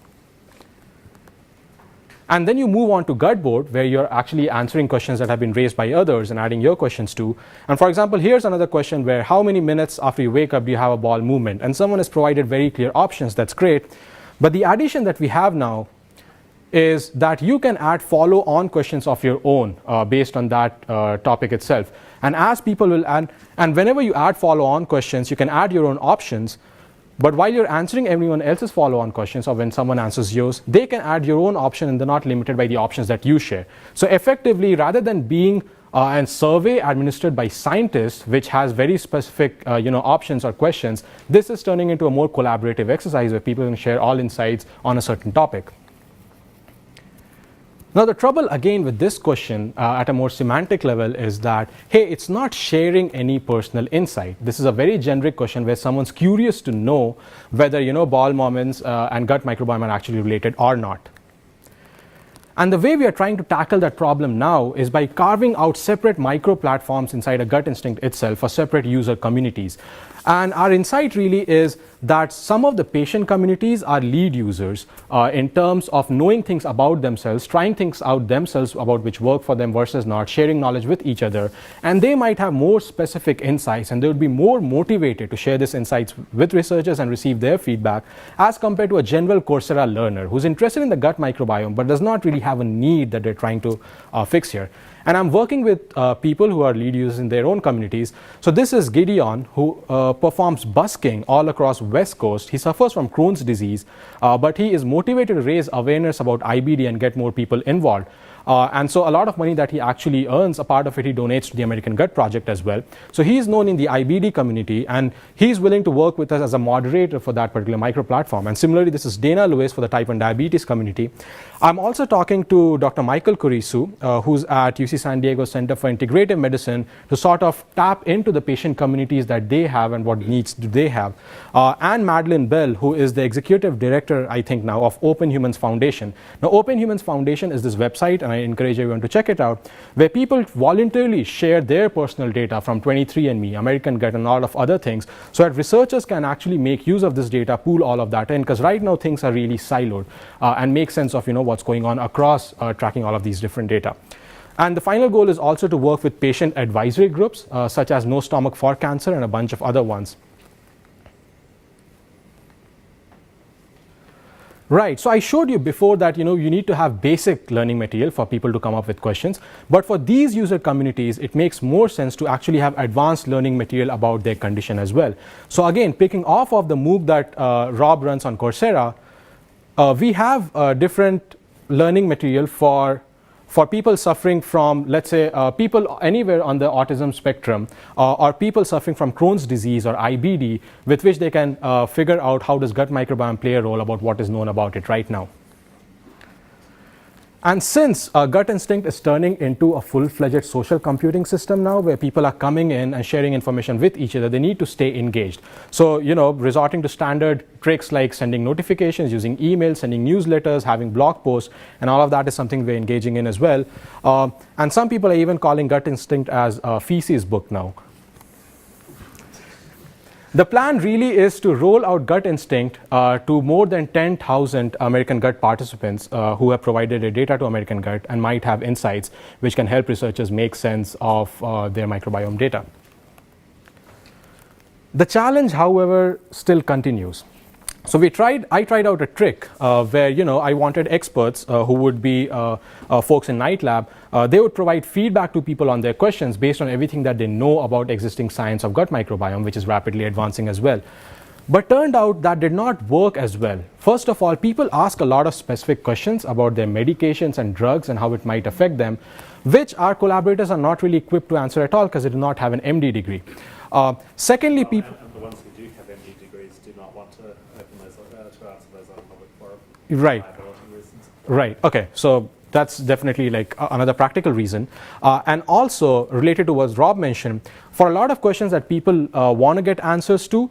And then you move on to Gutboard, where you're actually answering questions that have been raised by others and adding your questions to. And for example, here's another question where, how many minutes after you wake up do you have a bowel movement? And someone has provided very clear options. That's great. But the addition that we have now is that you can add follow-on questions of your own based on that topic itself. And as people will add, and whenever you add follow-on questions, you can add your own options. But while you're answering everyone else's follow-on questions, or when someone answers yours, they can add your own option, and they're not limited by the options that you share. So effectively, rather than being a survey administered by scientists, which has very specific options or questions, this is turning into a more collaborative exercise where people can share all insights on a certain topic. Now, the trouble again with this question at a more semantic level is that, hey, it's not sharing any personal insight. This is a very generic question where someone's curious to know whether bowel movements and gut microbiome are actually related or not. And the way we are trying to tackle that problem now is by carving out separate micro platforms inside a gut instinct itself for separate user communities. And our insight really is that some of the patient communities are lead users in terms of knowing things about themselves, trying things out themselves about which work for them versus not, sharing knowledge with each other. And they might have more specific insights, and they would be more motivated to share these insights with researchers and receive their feedback as compared to a general Coursera learner who's interested in the gut microbiome but does not really have a need that they're trying to fix here. And I'm working with people who are lead users in their own communities. So this is Gideon, who performs busking all across West Coast. He suffers from Crohn's disease, but he is motivated to raise awareness about IBD and get more people involved. And so a lot of money that he actually earns, a part of it he donates to the American Gut Project as well. So he's known in the IBD community, and he's willing to work with us as a moderator for that particular micro platform. And similarly, this is Dana Lewis for the type 1 diabetes community. I'm also talking to Dr. Michael Kurisu, who's at UC San Diego Center for Integrative Medicine, to sort of tap into the patient communities that they have and what needs do they have. And Madeline Bell, who is the executive director, I think now, of Open Humans Foundation. Now, Open Humans Foundation is this website, and I encourage everyone to check it out, where people voluntarily share their personal data from 23andMe, American Gut, and all of other things, so that researchers can actually make use of this data, pool all of that in, because right now things are really siloed, and make sense of what's going on across tracking all of these different data. And the final goal is also to work with patient advisory groups, such as No Stomach for Cancer and a bunch of other ones. Right, so I showed you before that you need to have basic learning material for people to come up with questions, but for these user communities it makes more sense to actually have advanced learning material about their condition as well. So again, picking off of the MOOC that Rob runs on Coursera, we have different learning material for for people suffering from, let's say, people anywhere on the autism spectrum, or people suffering from Crohn's disease or IBD, with which they can figure out how does gut microbiome play a role about what is known about it right now. And since Gut Instinct is turning into a full-fledged social computing system now, where people are coming in and sharing information with each other, they need to stay engaged. So, resorting to standard tricks like sending notifications, using emails, sending newsletters, having blog posts, and all of that is something we're engaging in as well. And some people are even calling Gut Instinct as a Thesis book now. The plan really is to roll out Gut Instinct to more than 10,000 American Gut participants who have provided their data to American Gut and might have insights which can help researchers make sense of their microbiome data. The challenge, however, still continues. So I tried out a trick where I wanted experts who would be folks in Night Lab. They would provide feedback to people on their questions based on everything that they know about existing science of gut microbiome, which is rapidly advancing as well. But turned out that did not work as well. First of all, people ask a lot of specific questions about their medications and drugs and how it might affect them, which our collaborators are not really equipped to answer at all because they do not have an MD degree. Secondly, people... And the ones who do have MD degrees do not want to open those to answer those on public forum. Right. Right. Okay. So that's definitely like another practical reason. And also related to what Rob mentioned, for a lot of questions that people want to get answers to,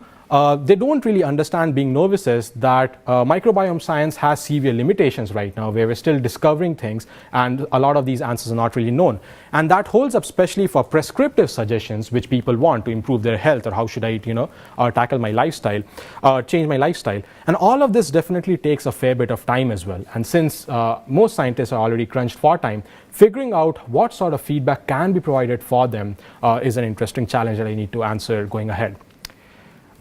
they don't really understand, being novices, that microbiome science has severe limitations right now, where we're still discovering things and a lot of these answers are not really known. And that holds up especially for prescriptive suggestions which people want to improve their health, or how should I tackle my lifestyle, change my lifestyle. And all of this definitely takes a fair bit of time as well. And since most scientists are already crunched for time, figuring out what sort of feedback can be provided for them is an interesting challenge that I need to answer going ahead.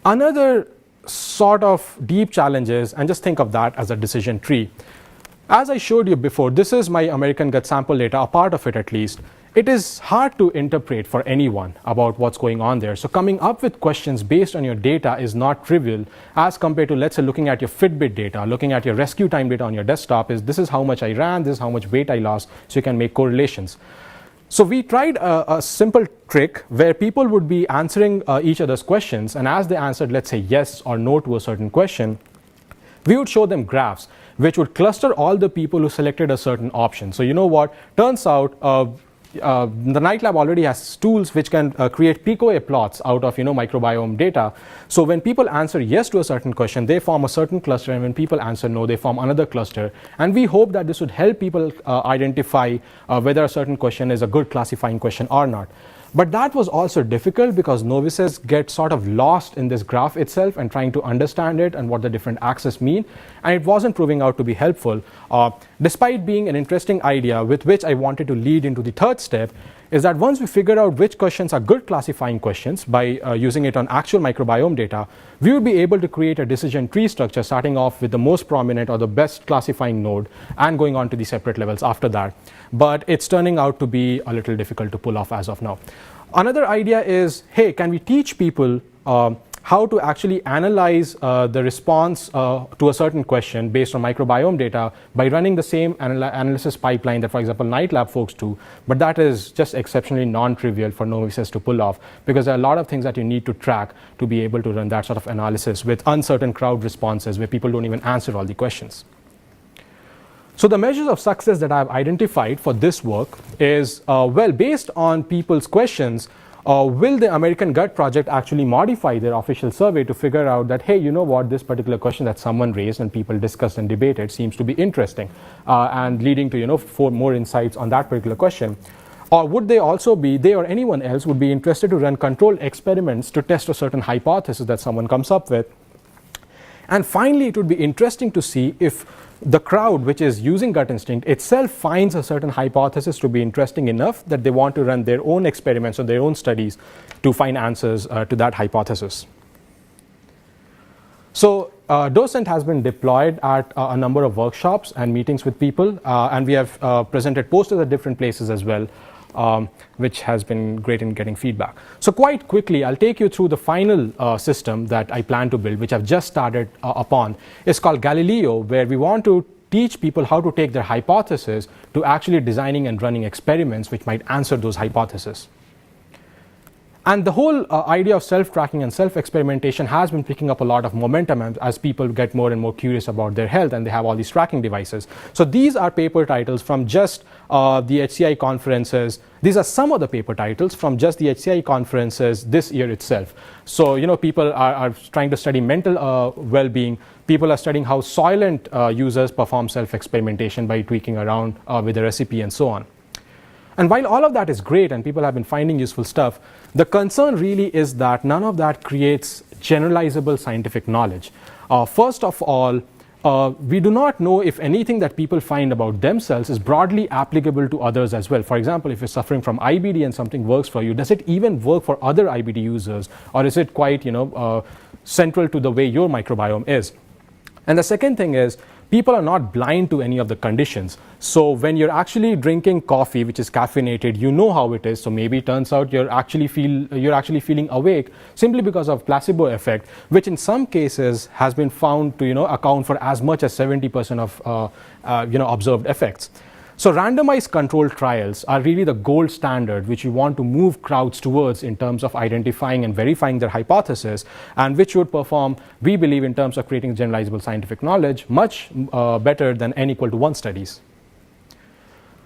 Another sort of deep challenge is, and just think of that as a decision tree. As I showed you before, this is my American Gut sample data, a part of it at least. It is hard to interpret for anyone about what's going on there. So coming up with questions based on your data is not trivial, as compared to, let's say, looking at your Fitbit data, looking at your rescue time data on your desktop. This is how much I ran, this is how much weight I lost, so you can make correlations. So we tried a simple trick where people would be answering each other's questions, and as they answered, let's say, yes or no to a certain question, we would show them graphs which would cluster all the people who selected a certain option. So you know what? Turns out the Night Lab already has tools which can create picoA plots out of microbiome data. So when people answer yes to a certain question, they form a certain cluster, and when people answer no, they form another cluster. And we hope that this would help people identify whether a certain question is a good classifying question or not. But that was also difficult because novices get sort of lost in this graph itself and trying to understand it and what the different axes mean, and it wasn't proving out to be helpful. Despite being an interesting idea, with which I wanted to lead into the third step, is that once we figure out which questions are good classifying questions by using it on actual microbiome data, we would be able to create a decision tree structure starting off with the most prominent or the best classifying node and going on to the separate levels after that. But it's turning out to be a little difficult to pull off as of now. Another idea is, hey, can we teach people how to actually analyze the response to a certain question based on microbiome data by running the same analysis pipeline that, for example, Night Lab folks do. But that is just exceptionally non-trivial for novices to pull off, because there are a lot of things that you need to track to be able to run that sort of analysis with uncertain crowd responses where people don't even answer all the questions. So the measures of success that I've identified for this work is, based on people's questions, will the American Gut Project actually modify their official survey to figure out that, hey, you know what, this particular question that someone raised and people discussed and debated seems to be interesting, and leading to, for more insights on that particular question? Or would they also be, they or anyone else would be interested to run controlled experiments to test a certain hypothesis that someone comes up with? And finally, it would be interesting to see if the crowd which is using Gut Instinct itself finds a certain hypothesis to be interesting enough that they want to run their own experiments or their own studies to find answers to that hypothesis. So Docent has been deployed at a number of workshops and meetings with people, and we have presented posters at different places as well, which has been great in getting feedback. So quite quickly, I'll take you through the final system that I plan to build, which I've just started upon. It's called Galileo, where we want to teach people how to take their hypothesis to actually designing and running experiments which might answer those hypotheses. And the whole idea of self-tracking and self-experimentation has been picking up a lot of momentum as people get more and more curious about their health, and they have all these tracking devices. So these are paper titles from just the HCI conferences. These are some of the paper titles from just the HCI conferences this year itself. So, people are trying to study mental well-being. People are studying how Soylent users perform self-experimentation by tweaking around with the recipe and so on. And while all of that is great and people have been finding useful stuff, the concern really is that none of that creates generalizable scientific knowledge. First of all, we do not know if anything that people find about themselves is broadly applicable to others as well. For example, if you're suffering from IBD and something works for you, does it even work for other IBD users, or is it quite central to the way your microbiome is? And the second thing is, people are not blind to any of the conditions. So when you're actually drinking coffee, which is caffeinated, you know how it is. So maybe it turns out you're actually feeling awake simply because of placebo effect, which in some cases has been found to account for as much as 70% of observed effects. So randomized controlled trials are really the gold standard which you want to move crowds towards in terms of identifying and verifying their hypothesis, and which would perform, we believe, in terms of creating generalizable scientific knowledge much better than N=1 studies.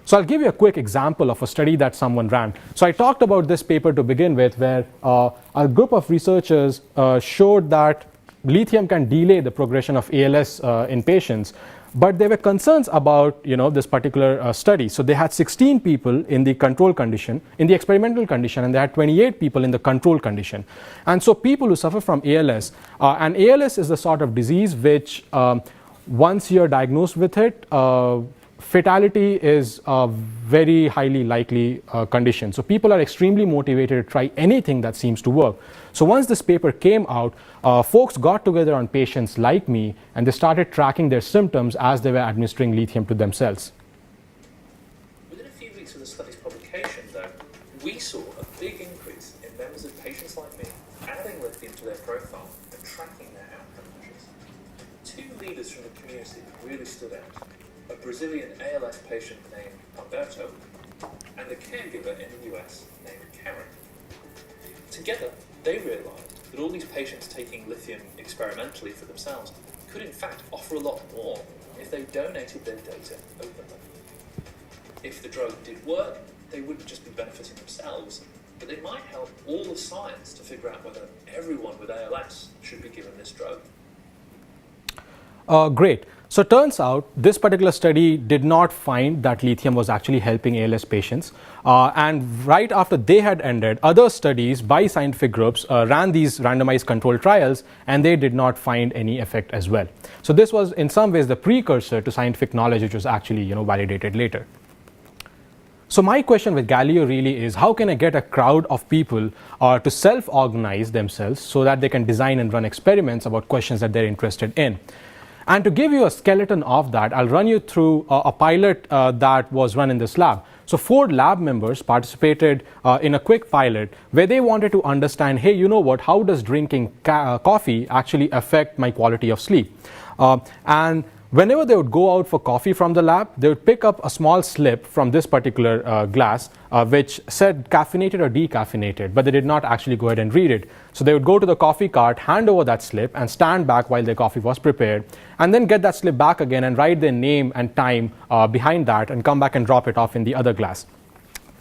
So I'll give you a quick example of a study that someone ran. So I talked about this paper to begin with, where a group of researchers showed that lithium can delay the progression of ALS in patients. But there were concerns about this particular study. So they had 16 people in the control condition, in the experimental condition, and they had 28 people in the control condition. And so people who suffer from ALS, and ALS is the sort of disease which once you're diagnosed with it, fatality is a very highly likely condition. So people are extremely motivated to try anything that seems to work. So once this paper came out, folks got together on patients like me, and they started tracking their symptoms as they were administering lithium to themselves. Within a few weeks of the study's publication, though, we saw a big increase in members of patients like me adding lithium to their profile and tracking their outcome measures. Two leaders from the community really stood out: a Brazilian ALS patient named Humberto, and a caregiver in the US named Karen. Together, they realised that all these patients taking lithium experimentally for themselves could in fact offer a lot more if they donated their data openly. If the drug did work, they wouldn't just be benefiting themselves, but they might help all of science to figure out whether everyone with ALS should be given this drug. Great. So it turns out this particular study did not find that lithium was actually helping ALS patients. And right after they had ended, other studies by scientific groups ran these randomized controlled trials, and they did not find any effect as well. So this was in some ways the precursor to scientific knowledge, which was actually validated later. So my question with Galileo really is, how can I get a crowd of people to self-organize themselves so that they can design and run experiments about questions that they're interested in? And to give you a skeleton of that, I'll run you through a pilot that was run in this lab. So 4 lab members participated in a quick pilot where they wanted to understand, hey, how does drinking coffee actually affect my quality of sleep? And whenever they would go out for coffee from the lab, they would pick up a small slip from this particular glass which said caffeinated or decaffeinated, but they did not actually go ahead and read it. So they would go to the coffee cart, hand over that slip, and stand back while their coffee was prepared, and then get that slip back again and write their name and time behind that, and come back and drop it off in the other glass.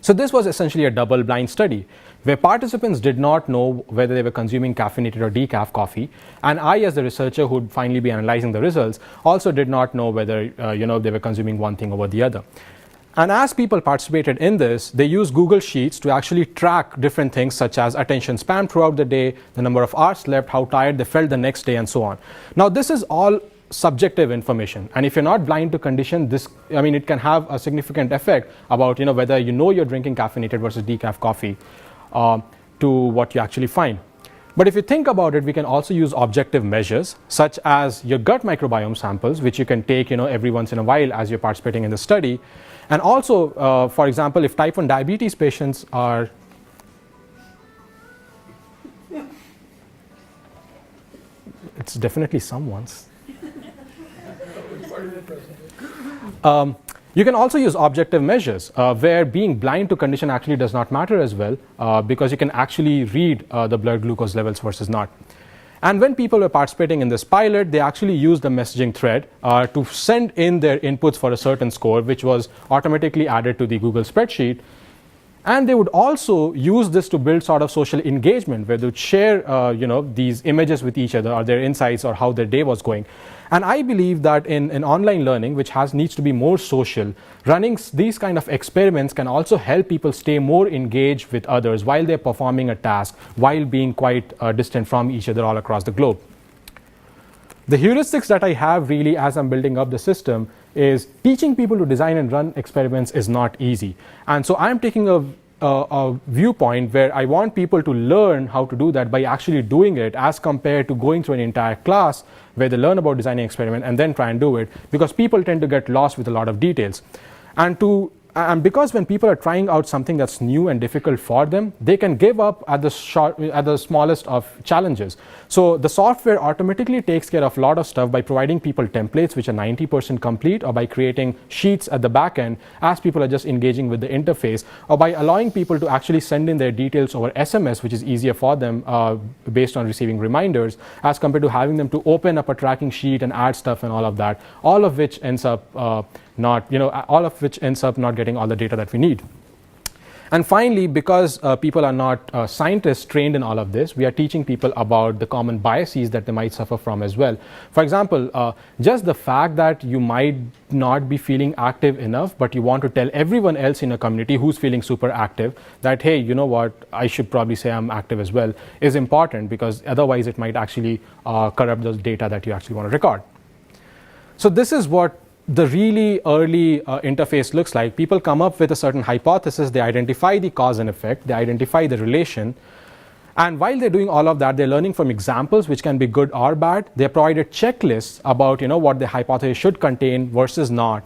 So this was essentially a double-blind study where participants did not know whether they were consuming caffeinated or decaf coffee, and I, as the researcher who would finally be analyzing the results, also did not know whether they were consuming one thing over the other. And as people participated in this, they used Google Sheets to actually track different things such as attention span throughout the day, the number of hours slept, how tired they felt the next day, and so on. Now this is all subjective information, and if you're not blind to condition, it can have a significant effect about whether you're drinking caffeinated versus decaf coffee to what you actually find. But if you think about it, we can also use objective measures such as your gut microbiome samples, which you can take every once in a while as you're participating in the study. And also, for example, if type 1 diabetes patients are it's definitely someone's. You can also use objective measures where being blind to condition actually does not matter as well because you can actually read the blood glucose levels versus not. And when people were participating in this pilot, they actually used the messaging thread to send in their inputs for a certain score, which was automatically added to the Google spreadsheet. And they would also use this to build sort of social engagement where they would share these images with each other or their insights or how their day was going. And I believe that in online learning, which needs to be more social, running these kind of experiments can also help people stay more engaged with others while they're performing a task, while being quite distant from each other all across the globe. The heuristics that I have really as I'm building up the system is teaching people to design and run experiments is not easy. And so I'm taking a viewpoint where I want people to learn how to do that by actually doing it as compared to going through an entire class where they learn about designing experiment and then try and do it, because people tend to get lost with a lot of details. And because when people are trying out something that's new and difficult for them, they can give up at the smallest of challenges. So the software automatically takes care of a lot of stuff by providing people templates which are 90% complete, or by creating sheets at the back end as people are just engaging with the interface, or by allowing people to actually send in their details over SMS, which is easier for them based on receiving reminders, as compared to having them to open up a tracking sheet and add stuff and all of that, all of which ends up not getting all the data that we need. And finally, because people are not scientists trained in all of this, we are teaching people about the common biases that they might suffer from as well. For example, just the fact that you might not be feeling active enough, but you want to tell everyone else in a community who's feeling super active that, hey, you know what, I should probably say I'm active as well, is important, because otherwise it might actually corrupt the data that you actually want to record. So this is what the really early interface looks like. People come up with a certain hypothesis, they identify the cause and effect, they identify the relation, and while they're doing all of that, they're learning from examples which can be good or bad. They're provided checklists about what the hypothesis should contain versus not.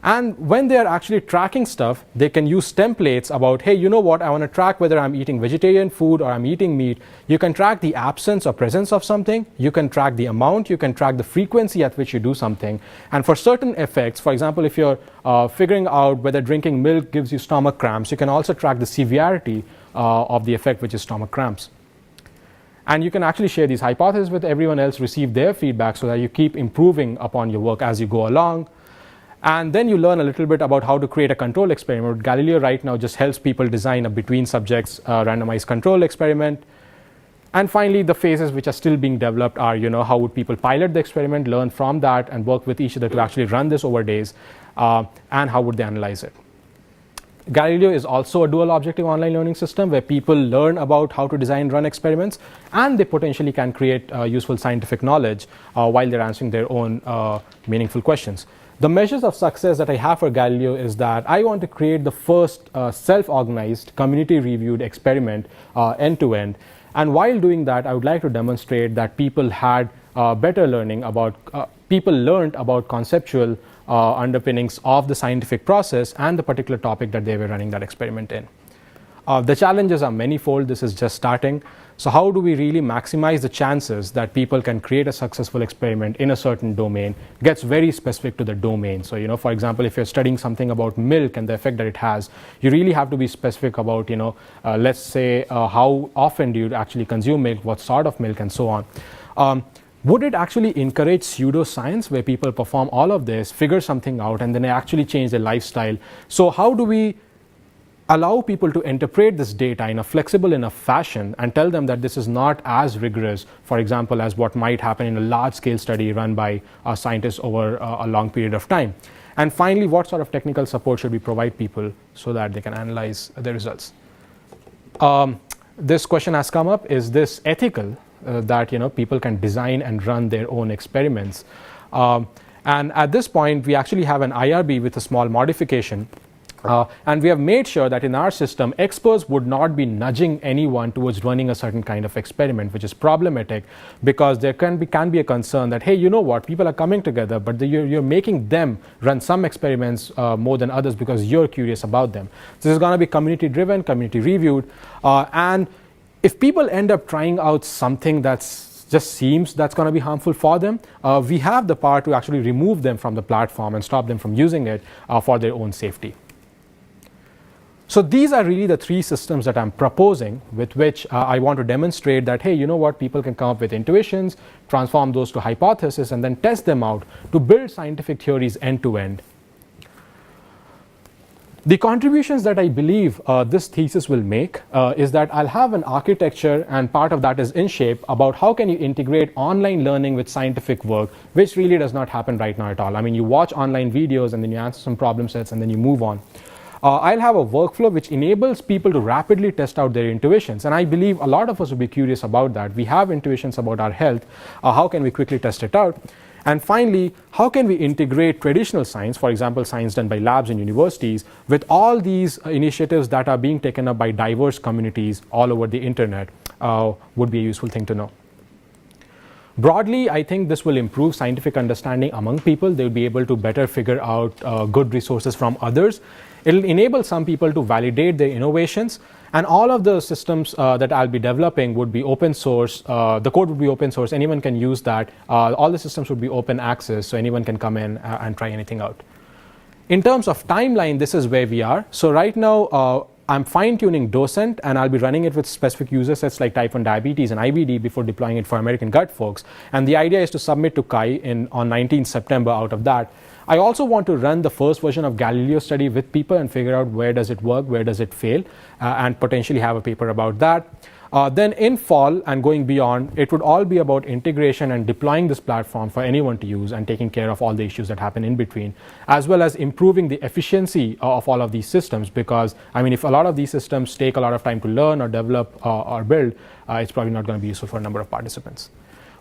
And when they're actually tracking stuff, they can use templates about, hey, you know what, I want to track whether I'm eating vegetarian food or I'm eating meat. You can track the absence or presence of something. You can track the amount. You can track the frequency at which you do something. And for certain effects, for example, if you're figuring out whether drinking milk gives you stomach cramps, you can also track the severity of the effect, which is stomach cramps. And you can actually share these hypotheses with everyone else, receive their feedback so that you keep improving upon your work as you go along. And then you learn a little bit about how to create a control experiment. Galileo right now just helps people design a between subjects randomized control experiment. And finally, the phases which are still being developed are, how would people pilot the experiment, learn from that, and work with each other to actually run this over days, and how would they analyze it. Galileo is also a dual objective online learning system where people learn about how to design and run experiments, and they potentially can create useful scientific knowledge while they're answering their own meaningful questions. The measures of success that I have for Galileo is that I want to create the first self-organized, community-reviewed experiment end-to-end. And while doing that, I would like to demonstrate that people had better learning about, people learned about conceptual underpinnings of the scientific process and the particular topic that they were running that experiment in. The challenges are manifold. This is just starting. So how do we really maximize the chances that people can create a successful experiment in a certain domain? Gets very specific to the domain. So, for example, if you're studying something about milk and the effect that it has, you really have to be specific about, let's say, how often do you actually consume milk, what sort of milk, and so on. Would it actually encourage pseudoscience where people perform all of this, figure something out, and then they actually change their lifestyle? So how do we allow people to interpret this data in a flexible enough fashion and tell them that this is not as rigorous, for example, as what might happen in a large-scale study run by scientists over a long period of time? And finally, what sort of technical support should we provide people so that they can analyze the results? This question has come up: is this ethical that people can design and run their own experiments? And at this point, we actually have an IRB with a small modification. And we have made sure that in our system, experts would not be nudging anyone towards running a certain kind of experiment, which is problematic because there can be a concern that, hey, you know what, people are coming together, but you're making them run some experiments more than others because you're curious about them. So this is going to be community driven, community reviewed. And if people end up trying out something that's just seems that's going to be harmful for them, we have the power to actually remove them from the platform and stop them from using it for their own safety. So these are really the three systems that I'm proposing, with which I want to demonstrate that, hey, you know what, people can come up with intuitions, transform those to hypotheses, and then test them out to build scientific theories end to end. The contributions that I believe this thesis will make is that I'll have an architecture, and part of that is in shape, about how can you integrate online learning with scientific work, which really does not happen right now at all. I mean, you watch online videos and then you answer some problem sets and then you move on. I'll have a workflow which enables people to rapidly test out their intuitions, and I believe a lot of us will be curious about that. We have intuitions about our health. How can we quickly test it out? And finally, how can we integrate traditional science, for example, science done by labs and universities, with all these initiatives that are being taken up by diverse communities all over the internet, would be a useful thing to know. Broadly, I think this will improve scientific understanding among people. They'll be able to better figure out good resources from others. It'll enable some people to validate their innovations, and all of the systems that I'll be developing would be open source. The code would be open source. Anyone can use that. All the systems would be open access, so anyone can come in and try anything out. In terms of timeline, this is where we are. So right now, I'm fine-tuning Docent, and I'll be running it with specific user sets like type 1 diabetes and IBD before deploying it for American gut folks. And the idea is to submit to Kai on 19th September out of that. I also want to run the first version of Galileo study with people and figure out where does it work, where does it fail, and potentially have a paper about that. Then in fall and going beyond, it would all be about integration and deploying this platform for anyone to use and taking care of all the issues that happen in between, as well as improving the efficiency of all of these systems. Because, I mean, if a lot of these systems take a lot of time to learn or develop or build, it's probably not going to be useful for a number of participants.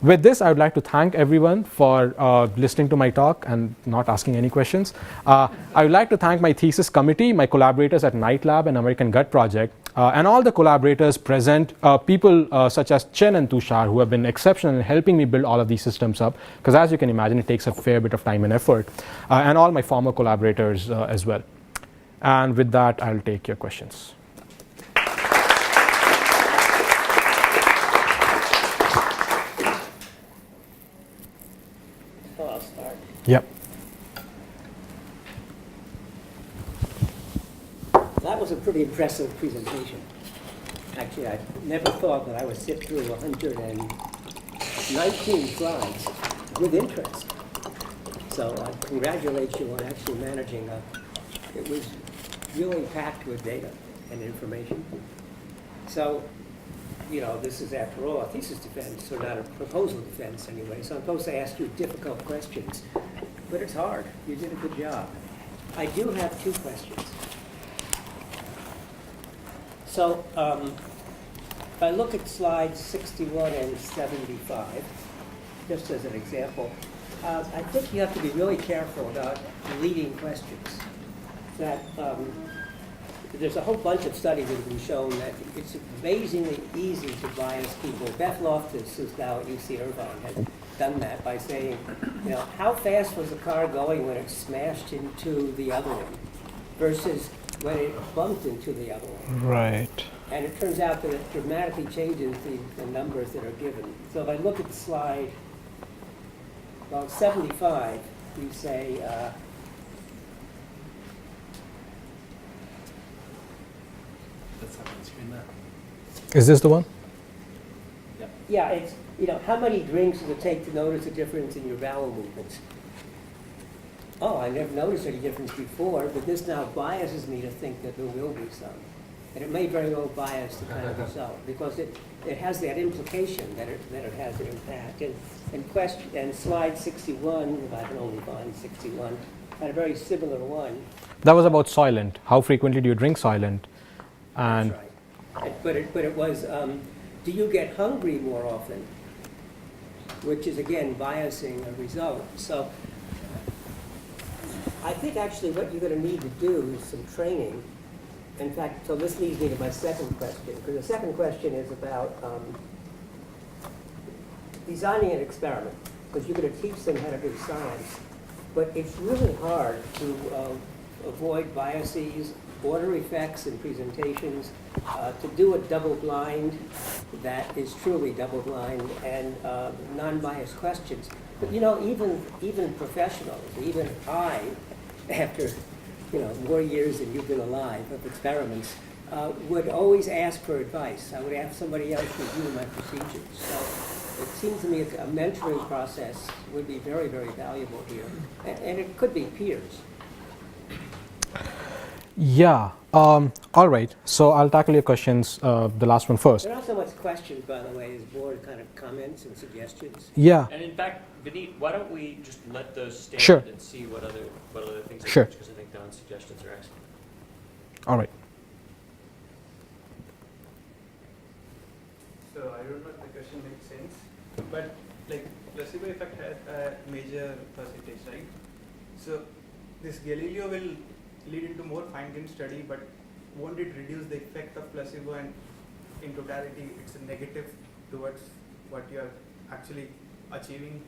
With this, I would like to thank everyone for listening to my talk and not asking any questions. I would like to thank my thesis committee, my collaborators at Night Lab and American Gut Project, and all the collaborators present, people such as Chen and Tushar, who have been exceptional in helping me build all of these systems up, because as you can imagine, it takes a fair bit of time and effort, and all my former collaborators as well. And with that, I'll take your questions. Yep. That was a pretty impressive presentation. Actually, I never thought that I would sit through 119 slides with interest. So I congratulate you on actually managing. It was really packed with data and information. So, you know, this is, after all, a thesis defense, or not a proposal defense anyway, so I'm supposed to ask you difficult questions. But it's hard. You did a good job. I do have 2 questions. So, if I look at slides 61 and 75, just as an example, I think you have to be really careful about leading questions. That there's a whole bunch of studies that have been shown that it's amazingly easy to bias people. Beth Loftus, who's now at UC Irvine, has done that by saying, you know, how fast was the car going when it smashed into the other one versus when it bumped into the other one. Right. And it turns out that it dramatically changes the numbers that are given. So if I look at slide, well, 75, you say, Is this the one? yeah, it's, you know, how many drinks does it take to notice a difference in your bowel movements? Oh, I never noticed any difference before, but this now biases me to think that there will be some. And it may very well bias the kind of result, because it has that implication that it has an impact. And slide 61, if I can only find 61, had a very similar one. That was about Soylent. How frequently do you drink Soylent? And That's right. But it was, do you get hungry more often? Which is, again, biasing a result. So I think actually what you're going to need to do is some training. In fact, so this leads me to my second question, because the second question is about designing an experiment, because you're going to teach them how to do science. But it's really hard to avoid biases order effects in presentations, to do a double-blind that is truly double-blind and non-biased questions. But even professionals, even I, after more years than you've been alive of experiments, would always ask for advice. I would have somebody else review my procedures. So it seems to me a mentoring process would be very, very valuable here. And it could be peers. Yeah. All right. So I'll tackle your questions, the last one first. They're not so much questions, by the way, as more kind of comments and suggestions. Yeah. And in fact, Vineet, why don't we just let those stand Sure. and see what other things they Sure. because I think Don's suggestions are excellent. All right. So I don't know if the question makes sense, but like placebo effect has a major percentage, right? So this Galileo will lead into more fine-grained study, but won't it reduce the effect of placebo, and in totality it's a negative towards what you are actually achieving?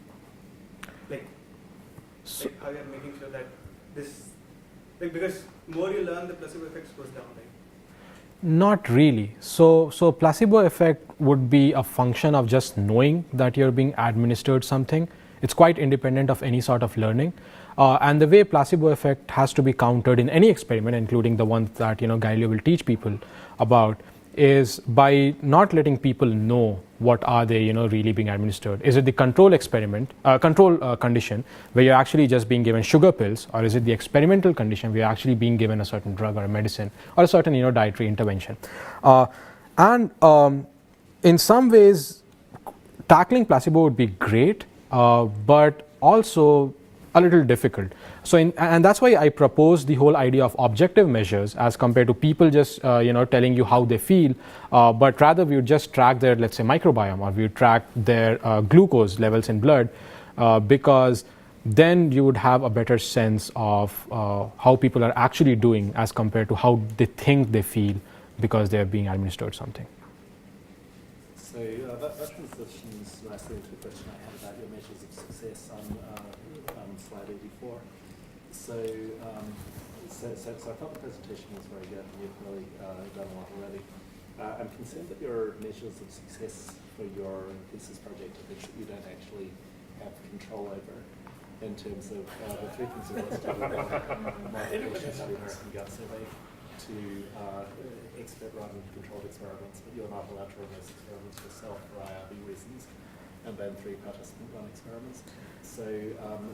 Like how you are making sure that this, because more you learn, the placebo effects goes down, right? Not really. So placebo effect would be a function of just knowing that you're being administered something. It's quite independent of any sort of learning. And the way placebo effect has to be countered in any experiment, including the ones that Galileo will teach people about, is by not letting people know what are they really being administered. Is it the control experiment, condition where you're actually just being given sugar pills, or is it the experimental condition where you're actually being given a certain drug or a medicine or a certain dietary intervention? And in some ways, tackling placebo would be great, but also a little difficult. So, and that's why I propose the whole idea of objective measures as compared to people just telling you how they feel, but rather we would just track their, let's say, microbiome, or we would track their glucose levels in blood, because then you would have a better sense of how people are actually doing as compared to how they think they feel because they're being administered something. So that transitions nicely into a question I had about your measures of success on slide 84. So I thought the presentation was very good, and you've really done a lot already. I'm concerned that your measures of success for your thesis project are things that you don't actually have control over, in terms of the three things you listed: modification, risk, and gut survey, to expert rather than controlled experiments, but you're not allowed to run those experiments yourself for IRB reasons, and then 3 participant run experiments. So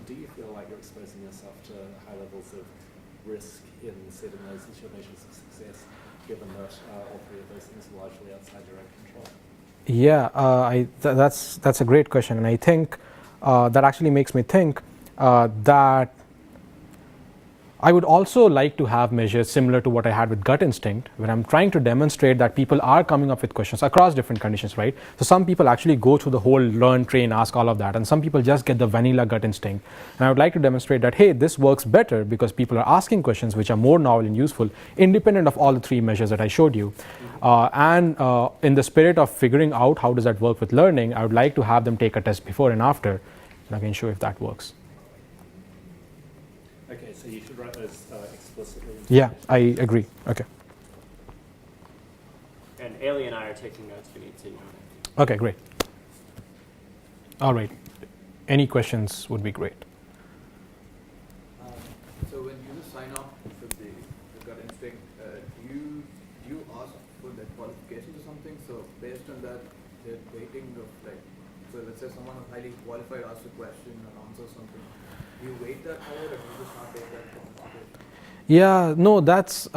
do you feel like you're exposing yourself to high levels of risk in setting those as your measures of success, given that all 3 of those things are largely outside your own control? Yeah, that's a great question, and I think that actually makes me think that I would also like to have measures similar to what I had with gut instinct, where I'm trying to demonstrate that people are coming up with questions across different conditions, right? So some people actually go through the whole learn, train, ask, all of that, and some people just get the vanilla gut instinct. And I would like to demonstrate that, hey, this works better because people are asking questions which are more novel and useful, independent of all the 3 measures that I showed you. And in the spirit of figuring out how does that work with learning, I would like to have them take a test before and after, and I can show if that works. Okay, so you should write those explicitly. Yeah, I agree. Okay. And Ailey and I are taking notes, Vineet, so you know. Okay, great. All right. Any questions would be great. So when you sign off with the gut instinct, do you ask for the qualifications or something? So based on that, they're waiting of so let's say someone who's highly qualified asks a question or answers something. Do you wait that out, or do you just not take that qualification? Yeah, no, that's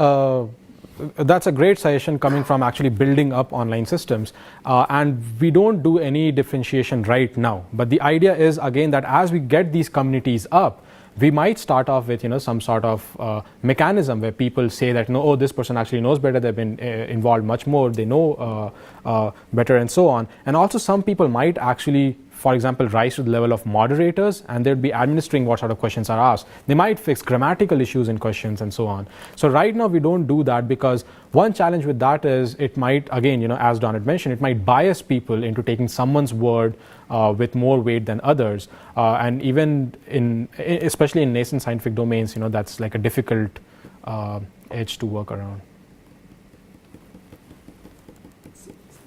a great suggestion coming from actually building up online systems, and we don't do any differentiation right now. But the idea is, again, that as we get these communities up, we might start off with some sort of mechanism where people say that no, oh, this person actually knows better, they've been involved much more, they know better, and so on. And also some people might actually, for example, rise to the level of moderators, and they'd be administering what sort of questions are asked. They might fix grammatical issues in questions and so on. So right now we don't do that, because one challenge with that is it might, again, as Don had mentioned, it might bias people into taking someone's word with more weight than others. And even especially in nascent scientific domains, that's like a difficult edge to work around.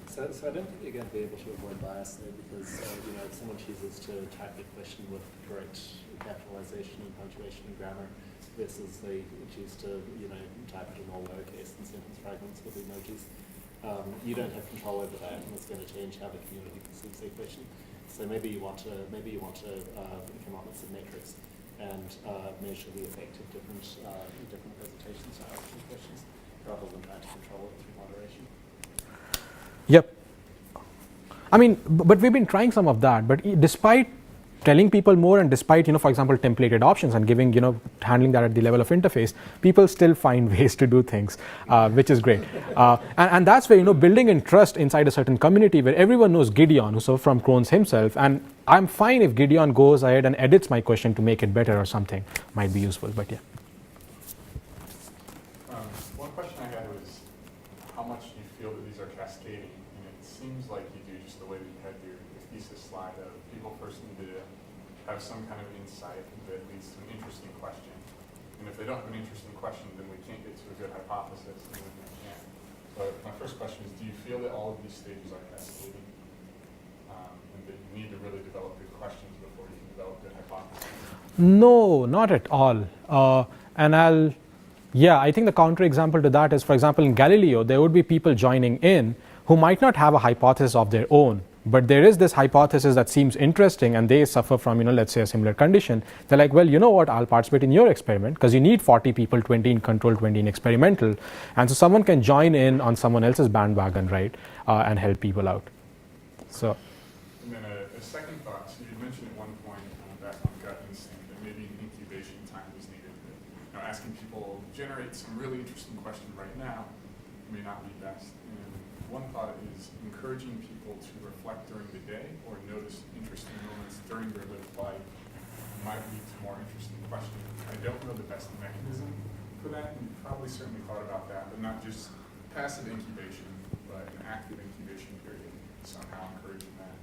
So I don't think you're going to be able to avoid bias there because, if someone chooses to type a question with correct capitalization and punctuation and grammar versus they choose to, type it in all lowercase and sentence fragments with emojis, you don't have control over that, and it's going to change how the community perceives their question. So maybe you want to come up with some metrics and measure the effect of different presentation styles and questions rather than trying to control it through moderation. Yep. I mean, but we've been trying some of that, but despite telling people more and despite, for example, templated options and giving, handling that at the level of interface, people still find ways to do things, which is great. And that's where, building in trust inside a certain community where everyone knows Gideon, who's from Crohn's himself, and I'm fine if Gideon goes ahead and edits my question to make it better or something, might be useful, but yeah. One question I had was, how much do you feel that these are cascading? And it seems like you do, just the way that you had your thesis slide of people first need to have some kind of insight that leads to an interesting question. And if they don't have an interesting question, then we can't get to a good hypothesis, and then we can't. But my first question is, do you feel that all of these stages are cascading? And that you need to really develop good questions before you can develop good hypotheses? No, not at all. I think the counterexample to that is, for example, in Galileo, there would be people joining in who might not have a hypothesis of their own, but there is this hypothesis that seems interesting and they suffer from, let's say a similar condition. They're like, well, you know what, I'll participate in your experiment because you need 40 people, 20 in control, 20 in experimental. And so someone can join in on someone else's bandwagon, right, and help people out. So. And then a second thought, so you mentioned at one point back on gut instinct that maybe incubation time was needed. Asking people generate some really interesting questions right now may not be best. And one thought is encouraging people to reflect during the day or notice interesting moments during their lived life might lead to more interesting questions. I don't know the best mechanism for that, and you've probably certainly thought about that, but not just passive incubation, but an active incubation period, somehow encouraging that.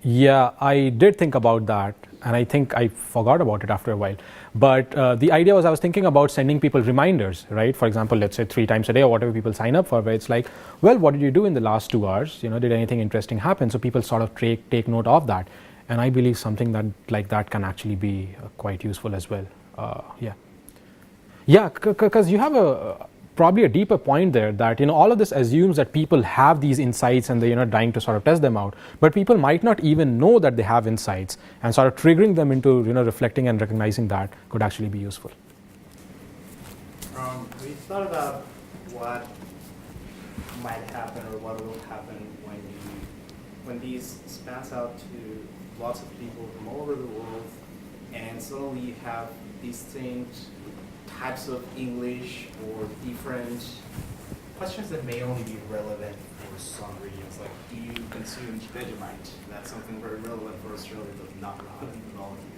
Yeah, I did think about that, and I think I forgot about it after a while. But the idea was I was thinking about sending people reminders, right? For example, let's say 3 times a day or whatever people sign up for, where it's like, well, what did you do in the last 2 hours? Did anything interesting happen? So people sort of take note of that. And I believe something that like that can actually be quite useful as well. Yeah, because you have probably a deeper point there that all of this assumes that people have these insights and they're dying to sort of test them out, but people might not even know that they have insights, and sort of triggering them into reflecting and recognizing that could actually be useful. We thought about what might happen or what will happen when these spans out to lots of people from all over the world, and suddenly you have distinct types of English or different questions that may only be relevant for some regions. Like, do you consume Vegemite? That's something very relevant for Australia, but not relevant at all here.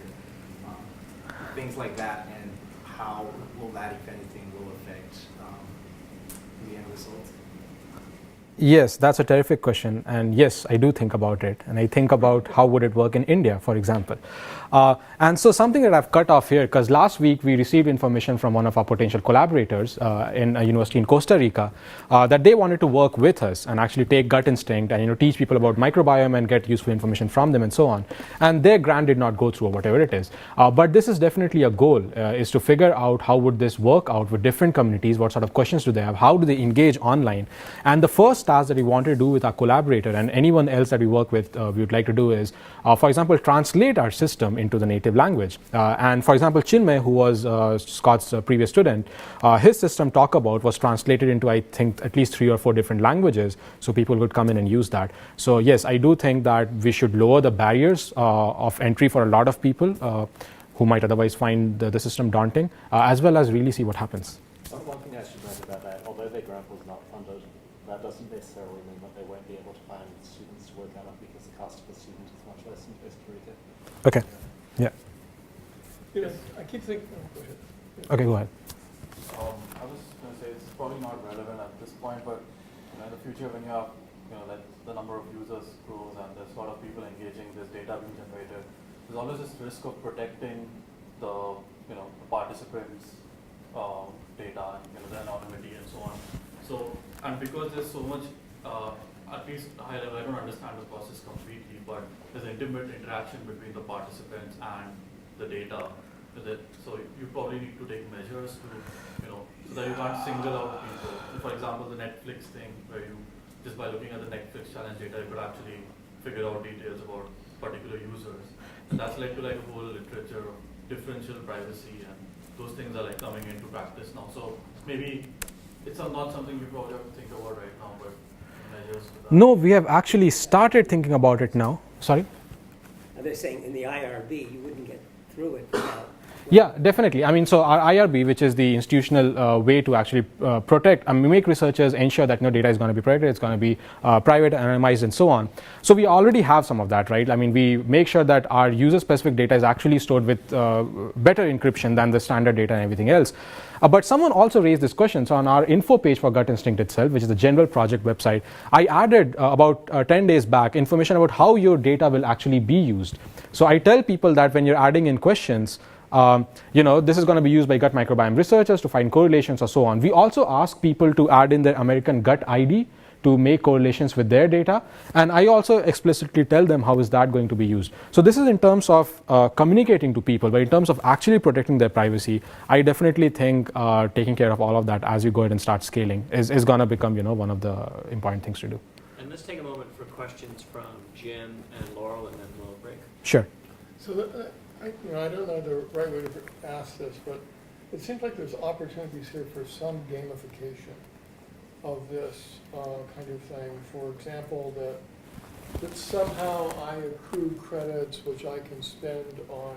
Things like that, and how will that, if anything, will affect the end result? Yes, that's a terrific question, and yes, I do think about it, and I think about how would it work in India, for example. And so something that I've cut off here, because last week we received information from one of our potential collaborators in a university in Costa Rica that they wanted to work with us and actually take gut instinct and teach people about microbiome and get useful information from them and so on. And their grant did not go through or whatever it is. But this is definitely a goal, is to figure out how would this work out with different communities, what sort of questions do they have, how do they engage online. And the first task that we wanted to do with our collaborator and anyone else that we work with, we would like to do is, for example, translate our system into the native language. And for example, Chinmay, who was Scott's previous student, his system Talkabout was translated into, I think, at least 3 or 4 different languages, so people would come in and use that. So yes, I do think that we should lower the barriers of entry for a lot of people who might otherwise find the system daunting, as well as really see what happens. One thing I should note about that, although their grant was not funded, that doesn't necessarily mean that they won't be able to find students to work out of, because the cost per student is much less in Costa Rica. Okay. Yeah. I keep thinking. Okay, go ahead. I was going to say it's probably not relevant at this point, but in the future, when you have like the number of users grows and there's a lot of people engaging, this data being generated, there's always this risk of protecting the the participants data, the anonymity and so on. So, and because there's so much, at least high level, I don't understand the process completely, but there's intimate interaction between the participants and the data. So you probably need to take measures to, so that you can't single out people. For example, the Netflix thing, where you, just by looking at the Netflix challenge data, you could actually figure out details about particular users. And that's led to like a whole literature of differential privacy, and those things are like coming into practice now. So maybe it's not something we probably have to think about right now, but measures for that. No, we have actually started thinking about it now. Sorry? They're saying in the IRB, you wouldn't get through it without. Yeah, definitely. I mean, so our IRB, which is the institutional way to actually protect, make researchers ensure that data is going to be protected, it's going to be private, anonymized, and so on. So we already have some of that, right? I mean, we make sure that our user-specific data is actually stored with better encryption than the standard data and everything else. But someone also raised this question. So on our info page for Gut Instinct itself, which is the general project website, I added about 10 days back information about how your data will actually be used. So I tell people that when you're adding in questions, this is going to be used by gut microbiome researchers to find correlations or so on. We also ask people to add in their American Gut ID to make correlations with their data. And I also explicitly tell them how is that going to be used. So this is in terms of communicating to people, but in terms of actually protecting their privacy, I definitely think taking care of all of that as you go ahead and start scaling is going to become one of the important things to do. And let's take a moment for questions from Jim and Laurel, and then we'll break. Sure. So I don't know the right way to ask this, but it seems like there's opportunities here for some gamification of this kind of thing. For example, that somehow I accrue credits which I can spend on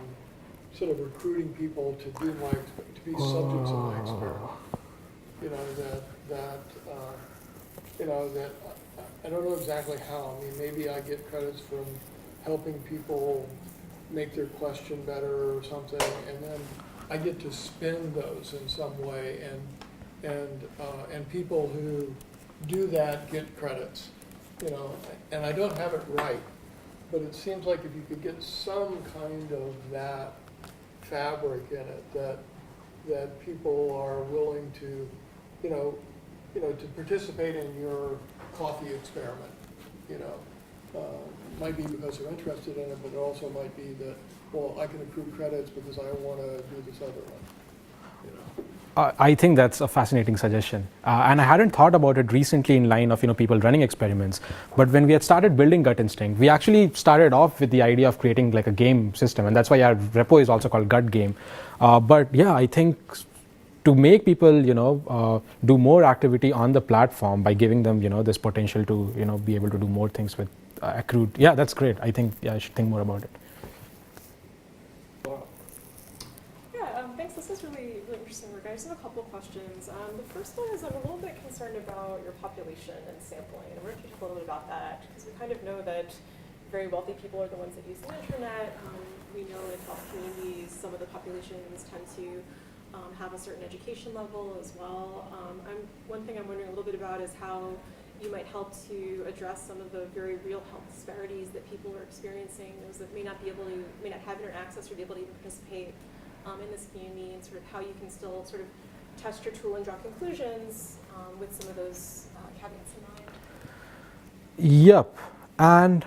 sort of recruiting people to be subjects of my experiment. That I don't know exactly how. I mean, maybe I get credits from helping people make their question better or something, and then I get to spend those in some way, and people who do that get credits, and I don't have it right, but it seems like if you could get some kind of that fabric in it, that people are willing to, to participate in your coffee experiment, might be because they're interested in it, but it also might be that, well, I can accrue credits because I want to do this other one. I think that's a fascinating suggestion. And I hadn't thought about it recently in line of people running experiments. But when we had started building Gut Instinct, we actually started off with the idea of creating like a game system. And that's why our repo is also called Gut Game. But yeah, I think to make people do more activity on the platform by giving them this potential to be able to do more things with accrued. Yeah, that's great. I think I should think more about it. Thanks. This is really interesting work. I just have a couple of questions. The first one is I'm a little bit concerned about your population and sampling. And we're going to talk a little bit about that because we kind of know that very wealthy people are the ones that use the internet. We know in health communities, some of the populations tend to have a certain education level as well. One thing I'm wondering a little bit about is how you might help to address some of the very real health disparities that people are experiencing, those that may not have internet access or be able to even participate in this community, and sort of how you can still sort of test your tool and draw conclusions with some of those caveats in mind. Yep. And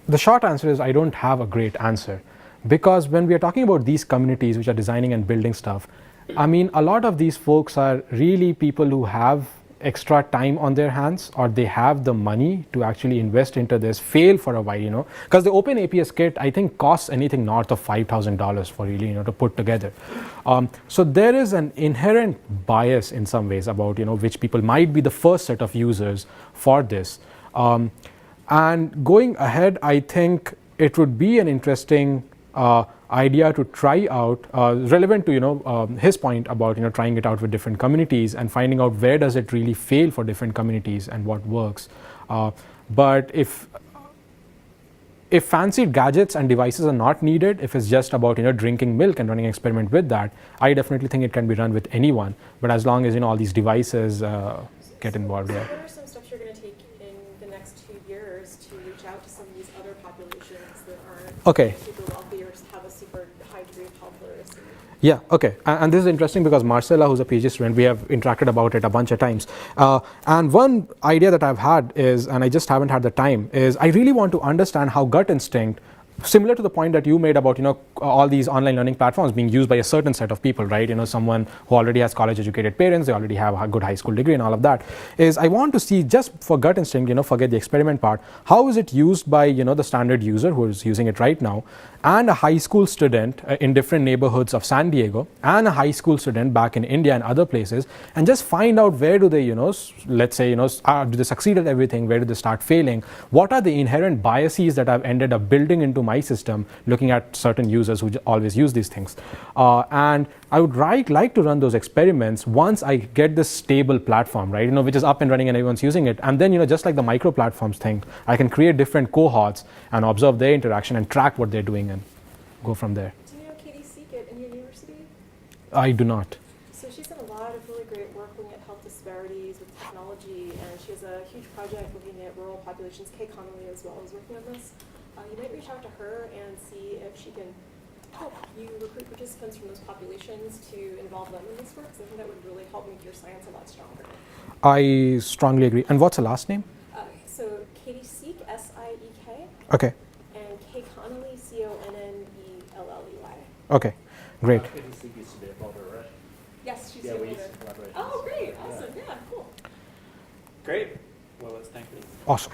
the short answer is I don't have a great answer, because when we are talking about these communities which are designing and building stuff, I mean, a lot of these folks are really people who have extra time on their hands, or they have the money to actually invest into this, fail for a while, because the Open APS kit, I think, costs anything north of $5,000 for really, to put together. So there is an inherent bias in some ways about, which people might be the first set of users for this. And going ahead, I think it would be an interesting idea to try out, relevant to his point about trying it out with different communities and finding out where does it really fail for different communities and what works. But if fancy gadgets and devices are not needed, if it's just about drinking milk and running an experiment with that, I definitely think it can be run with anyone. But as long as all these devices get involved. Yeah. What are some steps you're going to take in the next 2 years to reach out to some of these other populations that aren't super wealthy or have a super high degree of health literacy? Yeah, okay. And this is interesting because Marcella, who's a PhD student, we have interacted about it a bunch of times. And one idea that I've had is, and I just haven't had the time, is I really want to understand how gut instinct, similar to the point that you made about, all these online learning platforms being used by a certain set of people, right? Someone who already has college educated parents, they already have a good high school degree and all of that, is I want to see, just for gut instinct, forget the experiment part, how is it used by, the standard user who is using it right now, and a high school student in different neighborhoods of San Diego, and a high school student back in India and other places, and just find out where do they, let's say, do they succeed at everything, where do they start failing, what are the inherent biases that I've ended up building into my system, looking at certain users who always use these things. And I would like to run those experiments once I get this stable platform, right, which is up and running and everyone's using it. And then, just like the micro platforms thing, I can create different cohorts and observe their interaction and track what they're doing and go from there. Do you know Katie Seek at Indiana University? I do not. So she's done a lot of really great work looking at health disparities with technology, and she has a huge project looking at rural populations. Kay Connolly as well is working on this. You might reach out to her and see if she can help you recruit participants from those populations to involve them in this work, because I think that would really help make your science a lot stronger. I strongly agree. And what's her last name? So Katie Seek, S-I-E-K. Okay. And Kay Connolly, C-O-N-N-E-L-L-E-Y. Okay, great. Katie Seek used to be a builder, right? Yes, she's Yeah, a we used builder. to collaborate. Oh, great. Awesome. Yeah, cool. Great. Well, let's thank you. Awesome.